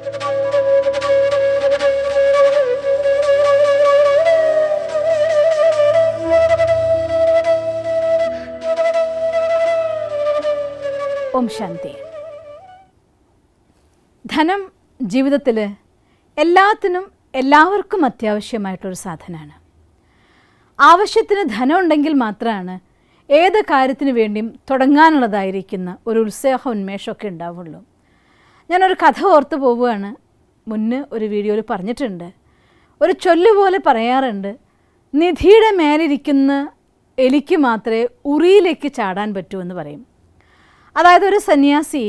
ഓം ശാന്തി. ധനം ജീവിതത്തിൽ എല്ലാത്തിനും എല്ലാവർക്കും അത്യാവശ്യമായിട്ടൊരു സാധനമാണ്. ആവശ്യത്തിന് ധനം ഉണ്ടെങ്കിൽ മാത്രമാണ് ഏത് കാര്യത്തിന് വേണ്ടിയും തുടങ്ങാനുള്ളതായിരിക്കുന്ന ഒരു ഉത്സാഹ ഉന്മേഷമൊക്കെ ഉണ്ടാവുള്ളൂ. ഞാനൊരു കഥ ഓർത്ത് പോവുകയാണ്. മുന്നേ ഒരു വീഡിയോയിൽ പറഞ്ഞിട്ടുണ്ട്. ഒരു ചൊല്ല് പോലെ പറയാറുണ്ട്, നിധിയുടെ മേലിരിക്കുന്ന എലിക്ക് മാത്രമേ ഉറിയിലേക്ക് ചാടാൻ പറ്റൂ എന്ന് പറയും. അതായത് ഒരു സന്യാസി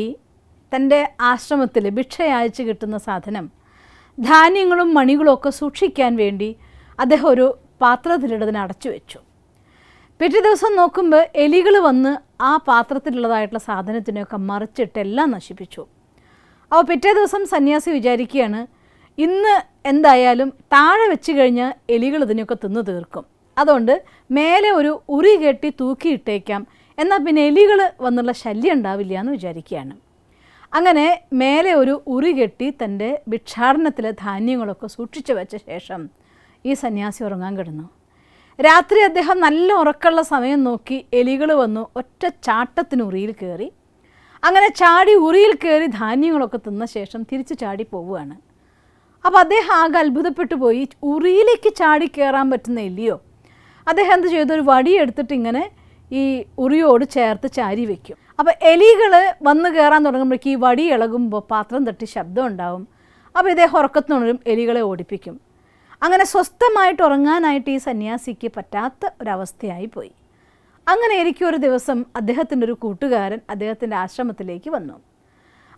തൻ്റെ ആശ്രമത്തിൽ ഭിക്ഷയയച്ച് കിട്ടുന്ന സാധനം, ധാന്യങ്ങളും മണികളും ഒക്കെ സൂക്ഷിക്കാൻ വേണ്ടി അദ്ദേഹം ഒരു പാത്രത്തിലിടതിന് അടച്ചു വെച്ചു. പിറ്റേ ദിവസം നോക്കുമ്പോൾ എലികൾ വന്ന് ആ പാത്രത്തിലുള്ളതായിട്ടുള്ള സാധനത്തിനെയൊക്കെ മറിച്ചിട്ട് എല്ലാം നശിപ്പിച്ചു. അപ്പോൾ പിറ്റേ ദിവസം സന്യാസി വിചാരിക്കുകയാണ്, ഇന്ന് എന്തായാലും താഴെ വെച്ച് കഴിഞ്ഞാൽ എലികൾ ഇതിനെയൊക്കെ തിന്നു തീർക്കും, അതുകൊണ്ട് മേലെ ഒരു ഉറി കെട്ടി തൂക്കിയിട്ടേക്കാം, എന്നാൽ പിന്നെ എലികൾ വന്നുള്ള ശല്യം ഉണ്ടാവില്ല എന്ന് വിചാരിക്കുകയാണ്. അങ്ങനെ മേലെ ഒരു ഉറി കെട്ടി തൻ്റെ ഭിക്ഷാടനത്തിലെ ധാന്യങ്ങളൊക്കെ സൂക്ഷിച്ചു വെച്ച ശേഷം ഈ സന്യാസി ഉറങ്ങാൻ കിടന്നു. രാത്രി അദ്ദേഹം നല്ല ഉറക്കമുള്ള സമയം നോക്കി എലികൾ വന്നു ഒറ്റ ചാട്ടത്തിന് ഉറിയിൽ കയറി. അങ്ങനെ ചാടി ഉറിയിൽ കയറി ധാന്യങ്ങളൊക്കെ തിന്ന ശേഷം തിരിച്ച് ചാടി പോവുകയാണ്. അപ്പോൾ അദ്ദേഹം ആകെ അത്ഭുതപ്പെട്ടു പോയി, ഉറിയിലേക്ക് ചാടി കയറാൻ പറ്റുന്ന എലിയോ? അദ്ദേഹം എന്ത് ചെയ്തു, ഒരു വടിയെടുത്തിട്ട് ഇങ്ങനെ ഈ ഉറിയോട് ചേർത്ത് ചാരി വയ്ക്കും. അപ്പോൾ എലികൾ വന്ന് കയറാൻ തുടങ്ങുമ്പോഴേക്ക് ഈ വടി ഇളകുമ്പോൾ പാത്രം തട്ടി ശബ്ദം ഉണ്ടാവും. അപ്പോൾ ഇദ്ദേഹം ഉറക്കത്തിനുണരും, എലികളെ ഓടിപ്പിക്കും. അങ്ങനെ സ്വസ്ഥമായിട്ട് ഉറങ്ങാനായിട്ട് ഈ സന്യാസിക്ക് പറ്റാത്ത ഒരവസ്ഥയായി പോയി. അങ്ങനെ ഒരു ദിവസം അദ്ദേഹത്തിൻ്റെ ഒരു കൂട്ടുകാരൻ അദ്ദേഹത്തിൻ്റെ ആശ്രമത്തിലേക്ക് വന്നു.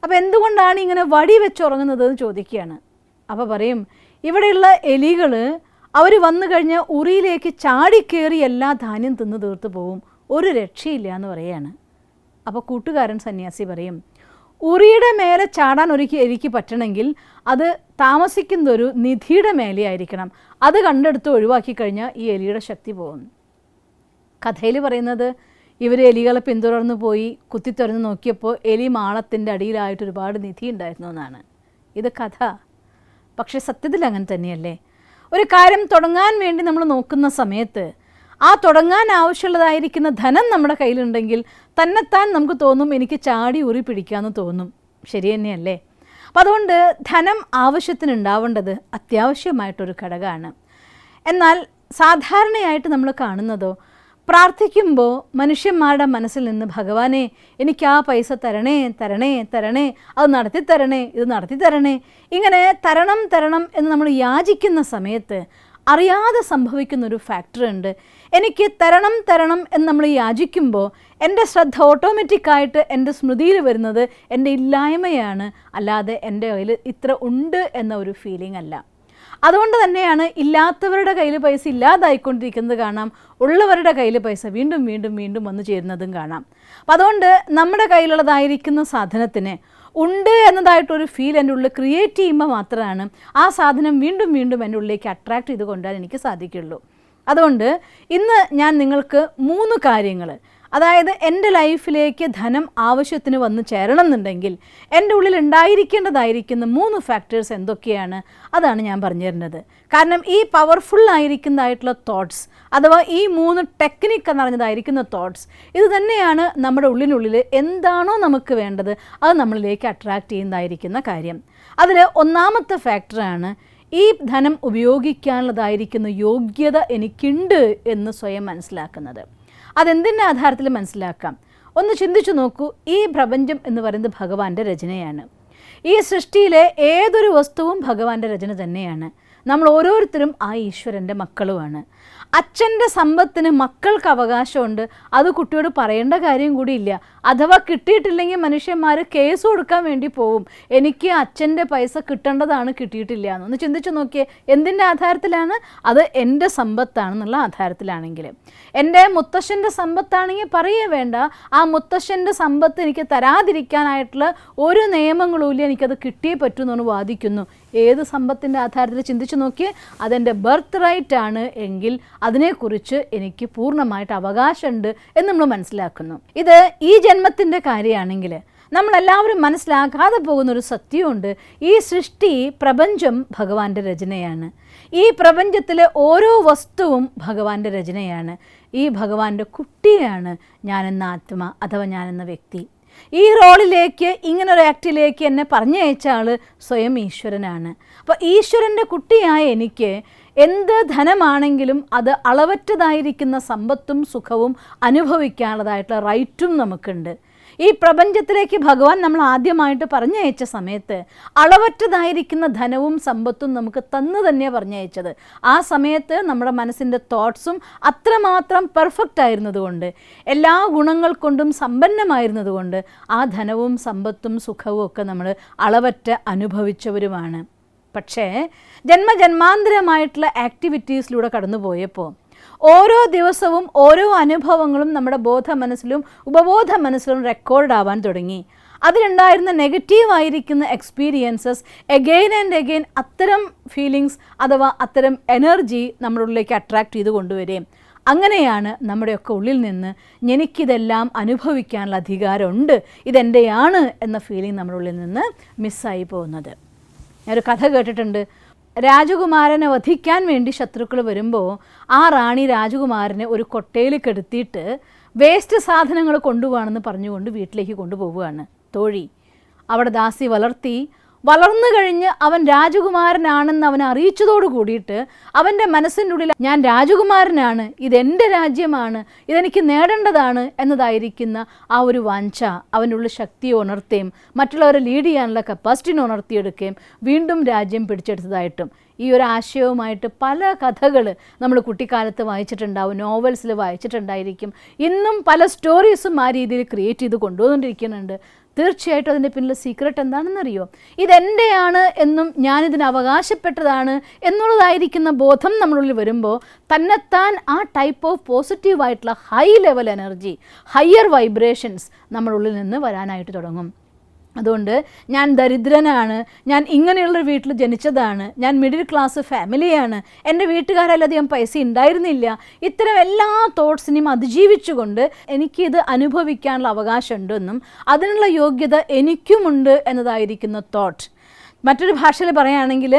അപ്പോൾ എന്തുകൊണ്ടാണ് ഇങ്ങനെ വടി വെച്ചുറങ്ങുന്നത് എന്ന് ചോദിക്കുകയാണ്. അപ്പോൾ പറയും, ഇവിടെയുള്ള എലികൾ അവർ വന്നു കഴിഞ്ഞാൽ ഉറിയിലേക്ക് ചാടിക്കേറി എല്ലാ ധാന്യം തിന്ന് തീർത്ത് പോവും, ഒരു രക്ഷയില്ല എന്ന് പറയാണ്. അപ്പോൾ കൂട്ടുകാരൻ സന്യാസി പറയും, ഉറിയുടെ മേലെ ചാടാൻ എനിക്ക് പറ്റണമെങ്കിൽ അത് താമസിക്കുന്നതൊരു നിധിയുടെ മേലെ ആയിരിക്കണം, അത് കണ്ടെടുത്ത് ഒഴിവാക്കി കഴിഞ്ഞാൽ ഈ എലിയുടെ ശക്തി പോകും. കഥയിൽ പറയുന്നത്, ഇവർ എലികളെ പിന്തുടർന്ന് പോയി കുത്തിത്തുറന്ന് നോക്കിയപ്പോൾ എലി മാളത്തിൻ്റെ അടിയിലായിട്ട് ഒരുപാട് നിധി ഉണ്ടായിരുന്നു എന്നാണ്. ഇത് കഥ. പക്ഷേ സത്യത്തിൽ അങ്ങനെ തന്നെയല്ലേ? ഒരു കാര്യം തുടങ്ങാൻ വേണ്ടി നമ്മൾ നോക്കുന്ന സമയത്ത് ആ തുടങ്ങാൻ ആവശ്യമുള്ളതായിരിക്കുന്ന ധനം നമ്മുടെ കയ്യിലുണ്ടെങ്കിൽ തന്നെത്താൻ നമുക്ക് തോന്നും, എനിക്ക് ചാടി ഉറി പിടിക്കാമെന്ന് തോന്നും. ശരി തന്നെയല്ലേ? അപ്പം അതുകൊണ്ട് ധനം ആവശ്യത്തിനുണ്ടാവേണ്ടത് അത്യാവശ്യമായിട്ടൊരു ഘടകമാണ്. എന്നാൽ സാധാരണയായിട്ട് നമ്മൾ കാണുന്നതോ, പ്രാർത്ഥിക്കുമ്പോൾ മനുഷ്യന്മാരുടെ മനസ്സിൽ നിന്ന് ഭഗവാനെ എനിക്ക് ആ പൈസ തരണേ തരണേ തരണേ, അത് നടത്തി തരണേ, ഇത് നടത്തി തരണേ, ഇങ്ങനെ തരണം തരണം എന്ന് നമ്മൾ യാചിക്കുന്ന സമയത്ത് അറിയാതെ സംഭവിക്കുന്നൊരു ഫാക്ടറുണ്ട്. എനിക്ക് തരണം തരണം എന്ന് നമ്മൾ യാചിക്കുമ്പോൾ എൻ്റെ ശ്രദ്ധ ഓട്ടോമാറ്റിക്കായിട്ട് എൻ്റെ സ്മൃതിയിൽ വരുന്നത് എൻ്റെ ഇല്ലായ്മയാണ്, അല്ലാതെ എൻ്റെ കയ്യിൽ ഇത്ര ഉണ്ട് എന്ന ഒരു ഫീലിംഗ് അല്ല. അതുകൊണ്ട് തന്നെയാണ് ഇല്ലാത്തവരുടെ കയ്യിൽ പൈസ ഇല്ലാതായിക്കൊണ്ടിരിക്കുന്നത് കാണാം, ഉള്ളവരുടെ കയ്യിൽ പൈസ വീണ്ടും വീണ്ടും വീണ്ടും വന്നു ചേരുന്നതും കാണാം. അപ്പം അതുകൊണ്ട് നമ്മുടെ കയ്യിലുള്ളതായിരിക്കുന്ന സാധനത്തിന് ഉണ്ട് എന്നതായിട്ടൊരു ഫീൽ എൻ്റെ ഉള്ളിൽ ക്രിയേറ്റ് ചെയ്യുമ്പോൾ മാത്രമാണ് ആ സാധനം വീണ്ടും വീണ്ടും എൻ്റെ ഉള്ളിലേക്ക് അട്രാക്റ്റ് ചെയ്ത് കൊണ്ടുവരാൻ എനിക്ക് സാധിക്കുള്ളൂ. അതുകൊണ്ട് ഇന്ന് ഞാൻ നിങ്ങൾക്ക് 3 കാര്യങ്ങൾ, അതായത് എൻ്റെ ലൈഫിലേക്ക് ധനം ആവശ്യത്തിന് വന്ന് ചേരണം എന്നുണ്ടെങ്കിൽ എൻ്റെ ഉള്ളിൽ ഉണ്ടായിരിക്കേണ്ടതായിരിക്കുന്ന 3 ഫാക്ടേഴ്സ് എന്തൊക്കെയാണ്, അതാണ് ഞാൻ പറഞ്ഞു തരുന്നത്. കാരണം ഈ പവർഫുള്ളായിരിക്കുന്നതായിട്ടുള്ള തോട്ട്സ്, അഥവാ ഈ 3 ടെക്നിക്ക് എന്നറിഞ്ഞതായിരിക്കുന്ന തോട്ട്സ്, ഇത് തന്നെയാണ് നമ്മുടെ ഉള്ളിനുള്ളിൽ എന്താണോ നമുക്ക് വേണ്ടത് അത് നമ്മളിലേക്ക് അട്രാക്റ്റ് ചെയ്യുന്നതായിരിക്കുന്ന കാര്യം. അതിൽ ഒന്നാമത്തെ ഫാക്ടറാണ് ഈ ധനം ഉപയോഗിക്കാനുള്ളതായിരിക്കുന്ന യോഗ്യത എനിക്കുണ്ട് എന്ന് സ്വയം മനസ്സിലാക്കുന്നത്. അതെന്തിൻ്റെ ആധാരത്തിൽ മനസ്സിലാക്കാം? ഒന്ന് ചിന്തിച്ചു നോക്കൂ. ഈ പ്രപഞ്ചം എന്ന് പറയുന്നത് ഭഗവാന്റെ രചനയാണ്. ഈ സൃഷ്ടിയിലെ ഏതൊരു വസ്തുവും ഭഗവാന്റെ രചന തന്നെയാണ്. നമ്മൾ ഓരോരുത്തരും ആ ഈശ്വരൻ്റെ മക്കളുമാണ്. അച്ഛൻ്റെ സമ്പത്തിന് മക്കൾക്ക് അവകാശമുണ്ട്, അത് കുട്ടിയോട് പറയേണ്ട കാര്യം കൂടിയില്ല. അഥവാ കിട്ടിയിട്ടില്ലെങ്കിൽ മനുഷ്യന്മാർ കേസ് കൊടുക്കാൻ വേണ്ടി പോവും, എനിക്ക് അച്ഛൻ്റെ പൈസ കിട്ടേണ്ടതാണ്, കിട്ടിയിട്ടില്ല എന്ന്. ഒന്ന് ചിന്തിച്ചു നോക്കിയേ, എന്തിൻ്റെ ആധാരത്തിലാണ്? അത് എൻ്റെ സമ്പത്താണെന്നുള്ള ആധാരത്തിലാണെങ്കിൽ. എൻ്റെ മുത്തശ്ശൻ്റെ സമ്പത്താണെങ്കിൽ പറയേ വേണ്ട, ആ മുത്തശ്ശൻ്റെ സമ്പത്ത് എനിക്ക് തരാതിരിക്കാനായിട്ടുള്ള ഒരു നിയമങ്ങളും ഇല്ല, എനിക്കത് കിട്ടിയേ പറ്റൂ എന്ന് വാദിക്കുന്നു. ഏത് സമ്പത്തിൻ്റെ ആധാരത്തിൽ ചിന്തിച്ചു നോക്കിയേ, അതെൻ്റെ ബർത്ത് റൈറ്റ് ആണ് എങ്കിൽ അതിനെക്കുറിച്ച് എനിക്ക് പൂർണ്ണമായിട്ട് അവകാശമുണ്ട് എന്ന് നമ്മൾ മനസ്സിലാക്കുന്നു. ഇത് ഈ ജന്മത്തിൻ്റെ കാര്യമാണെങ്കിൽ നമ്മളെല്ലാവരും മനസ്സിലാക്കാതെ പോകുന്നൊരു സത്യമുണ്ട്. ഈ സൃഷ്ടി, പ്രപഞ്ചം ഭഗവാന്റെ രചനയാണ്. ഈ പ്രപഞ്ചത്തിലെ ഓരോ വസ്തുവും ഭഗവാന്റെ രചനയാണ്. ഈ ഭഗവാന്റെ കുട്ടിയാണ് ഞാനെന്ന ആത്മ അഥവാ ഞാനെന്ന വ്യക്തി. ഈ റോളിലേക്ക്, ഇങ്ങനൊരു ആക്ടിലേക്ക് എന്നെ പറഞ്ഞയച്ച ആൾ സ്വയം ഈശ്വരനാണ്. അപ്പോൾ ഈശ്വരൻ്റെ കുട്ടിയായ എനിക്ക് എന്ത് ധനമാണെങ്കിലും അത് അളവറ്റതായിരിക്കുന്ന സമ്പത്തും സുഖവും അനുഭവിക്കാനുള്ളതായിട്ടുള്ള റൈറ്റും നമുക്കുണ്ട്. ഈ പ്രപഞ്ചത്തിലേക്ക് ഭഗവാൻ നമ്മൾ ആദ്യമായിട്ട് പറഞ്ഞയച്ച സമയത്ത് അളവറ്റതായിരിക്കുന്ന ധനവും സമ്പത്തും നമുക്ക് തന്നു തന്നെ പറഞ്ഞയച്ചത്. ആ സമയത്ത് നമ്മുടെ മനസ്സിൻ്റെ തോട്ട്സും അത്രമാത്രം പെർഫെക്റ്റ് ആയിരുന്നതുകൊണ്ട്, എല്ലാ ഗുണങ്ങൾ കൊണ്ടും സമ്പന്നമായിരുന്നതുകൊണ്ട് ആ ധനവും സമ്പത്തും സുഖവും ഒക്കെ നമ്മൾ അളവറ്റ അനുഭവിച്ചവരുമാണ്. പക്ഷേ ജന്മജന്മാന്തരമായിട്ടുള്ള ആക്ടിവിറ്റീസിലൂടെ കടന്നു പോയപ്പോൾ ഓരോ ദിവസവും ഓരോ അനുഭവങ്ങളും നമ്മുടെ ബോധ മനസ്സിലും ഉപബോധ മനസ്സിലും റെക്കോർഡാവാൻ തുടങ്ങി. അതിലുണ്ടായിരുന്ന നെഗറ്റീവായിരിക്കുന്ന എക്സ്പീരിയൻസസ് എഗെയിൻ ആൻഡ് എഗെയിൻ അത്തരം ഫീലിങ്സ് അഥവാ അത്തരം എനർജി നമ്മുടെ ഉള്ളിലേക്ക് അട്രാക്റ്റ് ചെയ്ത് കൊണ്ടുവരികയും അങ്ങനെയാണ് നമ്മുടെയൊക്കെ ഉള്ളിൽ നിന്ന് എനിക്കിതെല്ലാം അനുഭവിക്കാനുള്ള അധികാരമുണ്ട്, ഇതെൻ്റെയാണ് എന്ന ഫീലിംഗ് നമ്മുടെ ഉള്ളിൽ നിന്ന് മിസ്സായി പോകുന്നത്. ഞാനൊരു കഥ കേട്ടിട്ടുണ്ട്. രാജകുമാരനെ വധിക്കാൻ വേണ്ടി ശത്രുക്കൾ വരുമ്പോൾ ആ റാണി രാജകുമാരനെ ഒരു കൊട്ടയിൽ കെടുത്തിയിട്ട് വേസ്റ്റ് സാധനങ്ങൾ കൊണ്ടുപോകണമെന്ന് പറഞ്ഞുകൊണ്ട് വീട്ടിലേക്ക് കൊണ്ടുപോവുകയാണ് തോഴി. അവിടെ ദാസി വളർന്നു കഴിഞ്ഞ് അവൻ രാജകുമാരനാണെന്ന് അവനെ അറിയിച്ചതോടു കൂടിയിട്ട് അവൻ്റെ മനസ്സിൻ്റെ ഉള്ളിൽ ഞാൻ രാജകുമാരനാണ്, ഇതെൻ്റെ രാജ്യമാണ്, ഇതെനിക്ക് നേടേണ്ടതാണ് എന്നതായിരിക്കുന്ന ആ ഒരു വാഞ്ച അവൻ്റെ ഉള്ളിൽ ശക്തിയെ ഉണർത്തുകയും മറ്റുള്ളവരെ ലീഡ് ചെയ്യാനുള്ള കപ്പാസിറ്റിനെ ഉണർത്തിയെടുക്കുകയും വീണ്ടും രാജ്യം പിടിച്ചെടുത്തതായിട്ടും ഈ ഒരു ആശയവുമായിട്ട് പല കഥകൾ നമ്മൾ കുട്ടിക്കാലത്ത് വായിച്ചിട്ടുണ്ടാവും, നോവൽസിൽ വായിച്ചിട്ടുണ്ടായിരിക്കും. ഇന്നും പല സ്റ്റോറീസും ആ രീതിയിൽ ക്രിയേറ്റ് ചെയ്ത് കൊണ്ടുവന്നുകൊണ്ടിരിക്കുന്നുണ്ട്. തീർച്ചയായിട്ടും അതിൻ്റെ പിന്നിലെ സീക്രട്ട് എന്താണെന്നറിയോ? ഇതെൻ്റെയാണ് എന്നും ഞാനിതിന് അവകാശപ്പെട്ടതാണ് എന്നുള്ളതായിരിക്കുന്ന ബോധം നമ്മളുള്ളിൽ വരുമ്പോൾ തന്നെത്താൻ ആ ടൈപ്പ് ഓഫ് പോസിറ്റീവായിട്ടുള്ള high level energy, higher vibrations നമ്മളുള്ളിൽ നിന്ന് വരാനായിട്ട് തുടങ്ങും. അതുകൊണ്ട് ഞാൻ ദരിദ്രനാണ്, ഞാൻ ഇങ്ങനെയുള്ളൊരു വീട്ടിൽ ജനിച്ചതാണ്, ഞാൻ മിഡിൽ ക്ലാസ് ഫാമിലിയാണ്, എൻ്റെ വീട്ടുകാരല്ലധികം പൈസ ഉണ്ടായിരുന്നില്ല, ഇത്തരം എല്ലാ തോട്ട്സിനെയും അതിജീവിച്ചുകൊണ്ട് എനിക്കിത് അനുഭവിക്കാനുള്ള അവകാശമുണ്ടെന്നും അതിനുള്ള യോഗ്യത എനിക്കുമുണ്ട് എന്നതായിരിക്കുന്ന തോട്ട്. മറ്റൊരു ഭാഷയിൽ പറയുകയാണെങ്കിൽ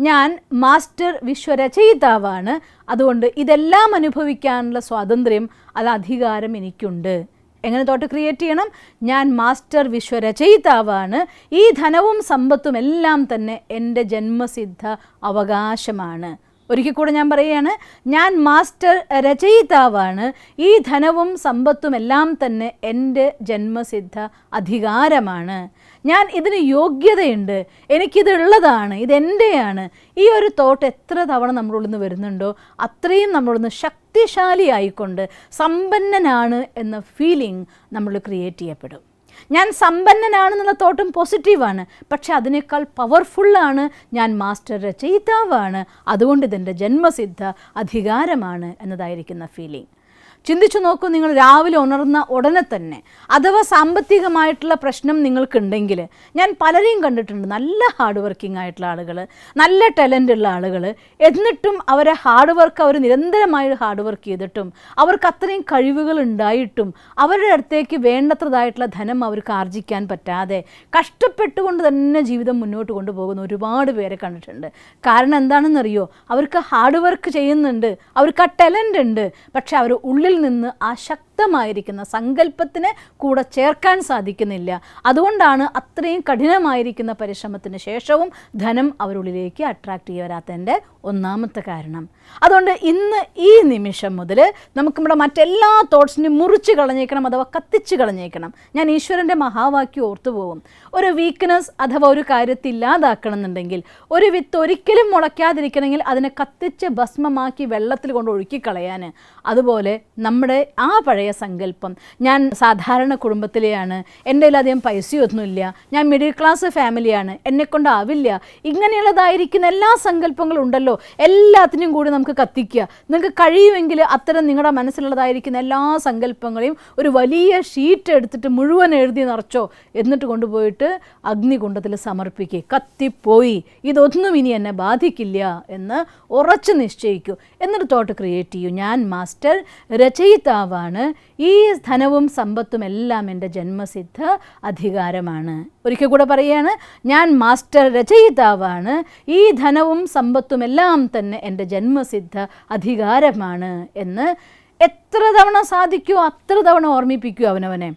ഞാൻ മാസ്റ്റർ വിശ്വരചയിതാവാണ്, അതുകൊണ്ട് ഇതെല്ലാം അനുഭവിക്കാനുള്ള സ്വാതന്ത്ര്യം, അത് അധികാരം എനിക്കുണ്ട്. എങ്ങനെ തോട്ട് ക്രിയേറ്റ് ചെയ്യണം? ഞാൻ മാസ്റ്റർ വിശ്വരചയിതാവാണ്, ഈ ധനവും സമ്പത്തും എല്ലാം തന്നെ എൻ്റെ ജന്മസിദ്ധ അവകാശമാണ്. ഒരിക്കൽ കൂടെ ഞാൻ പറയുകയാണ്, ഞാൻ മാസ്റ്റർ രചയിതാവാണ്, ഈ ധനവും സമ്പത്തും എല്ലാം തന്നെ എൻ്റെ ജന്മസിദ്ധ അധികാരമാണ്, ഞാൻ ഇതിന് യോഗ്യതയുണ്ട്, എനിക്കിതുള്ളതാണ്, ഇതെൻ്റെയാണ്. ഈ ഒരു തോട്ട് എത്ര തവണ നമ്മളുള്ളിൽ നിന്ന് വരുന്നുണ്ടോ അത്രയും നമ്മളുള്ളിൽ നിന്ന് ശക്തിശാലിയായിക്കൊണ്ട് സമ്പന്നനാണ് എന്ന ഫീലിംഗ് നമ്മൾ ക്രിയേറ്റ് ചെയ്യപ്പെടും. ഞാൻ സമ്പന്നനാണെന്നുള്ള തോട്ടും പോസിറ്റീവാണ്, പക്ഷെ അതിനേക്കാൾ പവർഫുള്ളാണ് ഞാൻ മാസ്റ്റർ രചയിതാവാണ്, അതുകൊണ്ട് ഇതെൻ്റെ ജന്മസിദ്ധ അധികാരമാണ് എന്നതായിരിക്കുന്ന ഫീലിംഗ്. ചിന്തിച്ചു നോക്കൂ, നിങ്ങൾ രാവിലെ ഉണർന്ന ഉടനെ തന്നെ അഥവാ സാമ്പത്തികമായിട്ടുള്ള പ്രശ്നം നിങ്ങൾക്കുണ്ടെങ്കിൽ, ഞാൻ പലരെയും കണ്ടിട്ടുണ്ട്, നല്ല ഹാർഡ് വർക്കിംഗ് ആയിട്ടുള്ള ആളുകൾ, നല്ല ടാലൻ്റ് ഉള്ള ആളുകൾ, എന്നിട്ടും അവരെ ഹാർഡ് വർക്ക് അവർ നിരന്തരമായി ഹാർഡ് വർക്ക് ചെയ്തിട്ടും അവർക്ക് അത്രയും കഴിവുകൾ ഉണ്ടായിട്ടും അവരുടെ അടുത്തേക്ക് വേണ്ടത്രതായിട്ടുള്ള ധനം അവർക്ക് ആർജിക്കാൻ പറ്റാതെ കഷ്ടപ്പെട്ടുകൊണ്ട് തന്നെ ജീവിതം മുന്നോട്ട് കൊണ്ടുപോകുന്ന ഒരുപാട് പേരെ കണ്ടിട്ടുണ്ട്. കാരണം എന്താണെന്നറിയോ? അവർക്ക് ഹാർഡ് വർക്ക് ചെയ്യുന്നുണ്ട്, അവർക്ക് ആ ടാലൻ്റ് ഉണ്ട്, പക്ഷെ അവർ ഉള്ളിൽ നിന്ന് ആ ശക്തമായിരിക്കുന്ന സങ്കല്പത്തിന് കൂടെ ചേർക്കാൻ സാധിക്കുന്നില്ല. അതുകൊണ്ടാണ് അത്രയും കഠിനമായിരിക്കുന്ന പരിശ്രമത്തിന് ശേഷവും ധനം അവരുള്ളിലേക്ക് അട്രാക്റ്റ് ചെയ്യാൻ വരാത്തതിൻ്റെ ഒന്നാമത്തെ കാരണം. അതുകൊണ്ട് ഇന്ന് ഈ നിമിഷം മുതൽ നമുക്ക് നമ്മുടെ മറ്റെല്ലാ തോട്ട്സിനെയും മുറിച്ച് കളഞ്ഞേക്കണം അഥവാ കത്തിച്ച് കളഞ്ഞേക്കണം. ഞാൻ ഈശ്വരൻ്റെ മഹാവാക്യം ഓർത്തു പോകും. ഒരു വീക്ക്നെസ് അഥവാ ഒരു കാര്യത്തെ ഇല്ലാതാക്കണം എന്നുണ്ടെങ്കിൽ, ഒരു വിത്ത് ഒരിക്കലും മുളയ്ക്കാതിരിക്കണമെങ്കിൽ അതിനെ കത്തിച്ച് ഭസ്മമാക്കി വെള്ളത്തിൽ കൊണ്ട് ഒഴുക്കിക്കളയാൻ, അതുപോലെ നമ്മുടെ ആ പഴയ സങ്കല്പം, ഞാൻ സാധാരണ കുടുംബത്തിലെയാണ്, എൻ്റെ കയ്യിലധികം പൈസയൊന്നുമില്ല, ഞാൻ മിഡിൽ ക്ലാസ് ഫാമിലിയാണ്, എന്നെക്കൊണ്ടാവില്ല, ഇങ്ങനെയുള്ളതായിരിക്കുന്ന എല്ലാ സങ്കല്പങ്ങളും ഉണ്ടല്ലോ, എല്ലാത്തിനും കൂടി നമുക്ക് കത്തിക്കുക. നിങ്ങൾക്ക് കഴിയുമെങ്കിൽ അത്തരം നിങ്ങളുടെ മനസ്സിലുള്ളതായിരിക്കുന്ന എല്ലാ സങ്കല്പങ്ങളെയും ഒരു വലിയ ഷീറ്റ് എടുത്തിട്ട് മുഴുവൻ എഴുതി നിറച്ചോ, എന്നിട്ട് കൊണ്ടുപോയിട്ട് അഗ്നികുണ്ഡത്തിൽ സമർപ്പിക്കുക. കത്തിപ്പോയി, ഇതൊന്നും ഇനി എന്നെ ബാധിക്കില്ല എന്ന് ഉറച്ചു നിശ്ചയിക്കൂ. എന്നിട്ട് തോട്ട് ക്രിയേറ്റ് ചെയ്യൂ. ഞാൻ മാസ്റ്റർ രചയിതാവാണ്, ഈ ധനവും സമ്പത്തും എല്ലാം എൻ്റെ ജന്മസിദ്ധ അധികാരമാണ്. ഒരിക്കൽ കൂടെ പറയുകയാണ്, ഞാൻ മാസ്റ്റർ രചയിതാവാണ്, ഈ ധനവും സമ്പത്തും എല്ലാം തന്നെ എൻ്റെ ജന്മസിദ്ധ അധികാരമാണ് എന്ന് എത്ര തവണ സാധിക്കുമോ അത്ര തവണ ഓർമ്മിപ്പിക്കൂ അവനവനെ.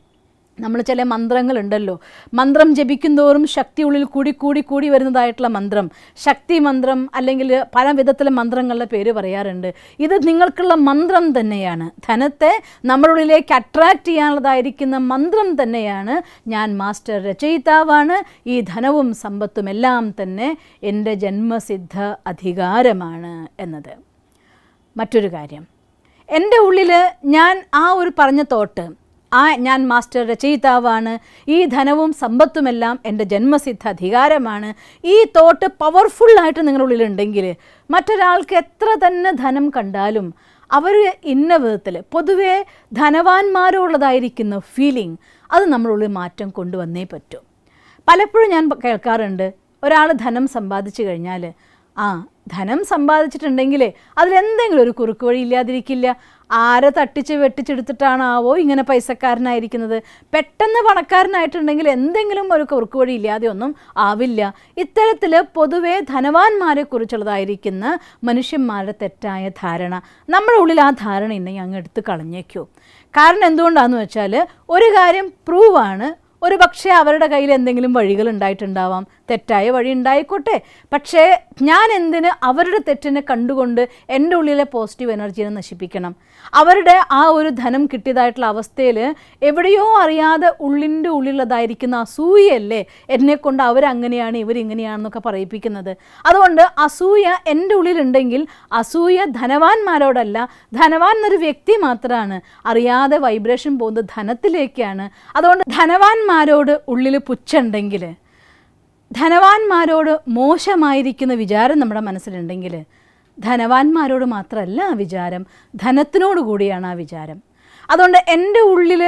നമ്മൾ ചില മന്ത്രങ്ങളുണ്ടല്ലോ, മന്ത്രം ജപിക്കുന്തോറും ശക്തി ഉള്ളിൽ കൂടി കൂടി കൂടി വരുന്നതായിട്ടുള്ള മന്ത്രം, ശക്തി മന്ത്രം, അല്ലെങ്കിൽ പല വിധത്തിലെ മന്ത്രങ്ങളുടെ പേര് പറയാറുണ്ട്. ഇത് നിങ്ങൾക്കുള്ള മന്ത്രം തന്നെയാണ്. ധനത്തെ നമ്മുടെ ഉള്ളിലേക്ക് അട്രാക്റ്റ് ചെയ്യാനുള്ളതായിരിക്കുന്ന മന്ത്രം തന്നെയാണ് ഞാൻ മാസ്റ്റർ രചയിതാവാണ്, ഈ ധനവും സമ്പത്തും എല്ലാം തന്നെ എൻ്റെ ജന്മസിദ്ധ അധികാരമാണ് എന്നത്. മറ്റൊരു കാര്യം, എൻ്റെ ഉള്ളിൽ ഞാൻ ആ ഒരു പറഞ്ഞ തോട്ട്, ഞാൻ മാസ്റ്റർ രചയിതാവാണ്, ഈ ധനവും സമ്പത്തുമെല്ലാം എൻ്റെ ജന്മസിദ്ധ അധികാരമാണ്, ഈ തോട്ട് പവർഫുള്ളായിട്ട് നിങ്ങളുടെ ഉള്ളിലുണ്ടെങ്കിൽ മറ്റൊരാൾക്ക് എത്ര തന്നെ ധനം കണ്ടാലും അവർ ഇന്ന വിധത്തിൽ പൊതുവേ ധനവാന്മാരുള്ളതായിരിക്കുന്ന ഫീലിംഗ് അത് നമ്മുടെ ഉള്ളിൽ മാറ്റം കൊണ്ടുവന്നേ പറ്റൂ. പലപ്പോഴും ഞാൻ കേൾക്കാറുണ്ട്, ഒരാൾ ധനം സമ്പാദിച്ചു കഴിഞ്ഞാൽ ധനം സമ്പാദിച്ചിട്ടുണ്ടെങ്കിൽ അതിലെന്തെങ്കിലും ഒരു കുറുക്ക് വഴി ഇല്ലാതിരിക്കില്ല. ആരെ തട്ടിച്ച് വെട്ടിച്ചെടുത്തിട്ടാണാവോ ഇങ്ങനെ പൈസക്കാരനായിരിക്കുന്നത്? പെട്ടെന്ന് പണക്കാരനായിട്ടുണ്ടെങ്കിൽ എന്തെങ്കിലും ഒരു കുറുക്ക് വഴി ഇല്ലാതെ ഒന്നും ആവില്ല. ഇത്തരത്തിൽ പൊതുവേ ധനവാന്മാരെ കുറിച്ചുള്ളതായിരിക്കുന്ന മനുഷ്യന്മാരുടെ തെറ്റായ ധാരണ, നമ്മുടെ ഉള്ളിൽ ആ ധാരണ ഉണ്ടെങ്കിൽ അങ്ങ് എടുത്ത് കളഞ്ഞേക്കൂ. കാരണം എന്തുകൊണ്ടാണെന്ന് വെച്ചാൽ ഒരു കാര്യം പ്രൂവാണ്, ഒരു പക്ഷേ അവരുടെ കയ്യിൽ എന്തെങ്കിലും വഴികൾ ഉണ്ടായിട്ടുണ്ടാവാം, തെറ്റായ വഴി ഉണ്ടായിക്കോട്ടെ. പക്ഷേ ഞാൻ എന്തിന് അവരുടെ തെറ്റിനെ കണ്ടുകൊണ്ട് എൻ്റെ ഉള്ളിലെ പോസിറ്റീവ് എനർജീനെ നശിപ്പിക്കണം? അവരുടെ ആ ഒരു ധനം കിട്ടിയതായിട്ടുള്ള അവസ്ഥയിൽ എവിടെയോ അറിയാതെ ഉള്ളിൻ്റെ ഉള്ളിലുള്ളതായിരിക്കുന്ന അസൂയയല്ലേ എന്നെക്കൊണ്ട് അവരങ്ങനെയാണ് ഇവരിങ്ങനെയാണെന്നൊക്കെ പറയിപ്പിക്കുന്നത്. അതുകൊണ്ട് അസൂയ എൻ്റെ ഉള്ളിലുണ്ടെങ്കിൽ അസൂയ ധനവാന്മാരോടല്ല, ധനവാൻ എന്നൊരു വ്യക്തി മാത്രമാണ്, അറിയാതെ വൈബ്രേഷൻ പോകുന്നത് ധനത്തിലേക്കാണ്. അതുകൊണ്ട് ധനവാന്മാരോട് ഉള്ളിൽ പുച്ഛമുണ്ടെങ്കിൽ, ധനവാന്മാരോട് മോശമായിരിക്കുന്ന വിചാരം നമ്മുടെ മനസ്സിലുണ്ടെങ്കിൽ, ധനവാന്മാരോട് മാത്രമല്ല ആ വിചാരം, ധനത്തിനോട് കൂടിയാണ് ആ വിചാരം. അതുകൊണ്ട് എൻ്റെ ഉള്ളിൽ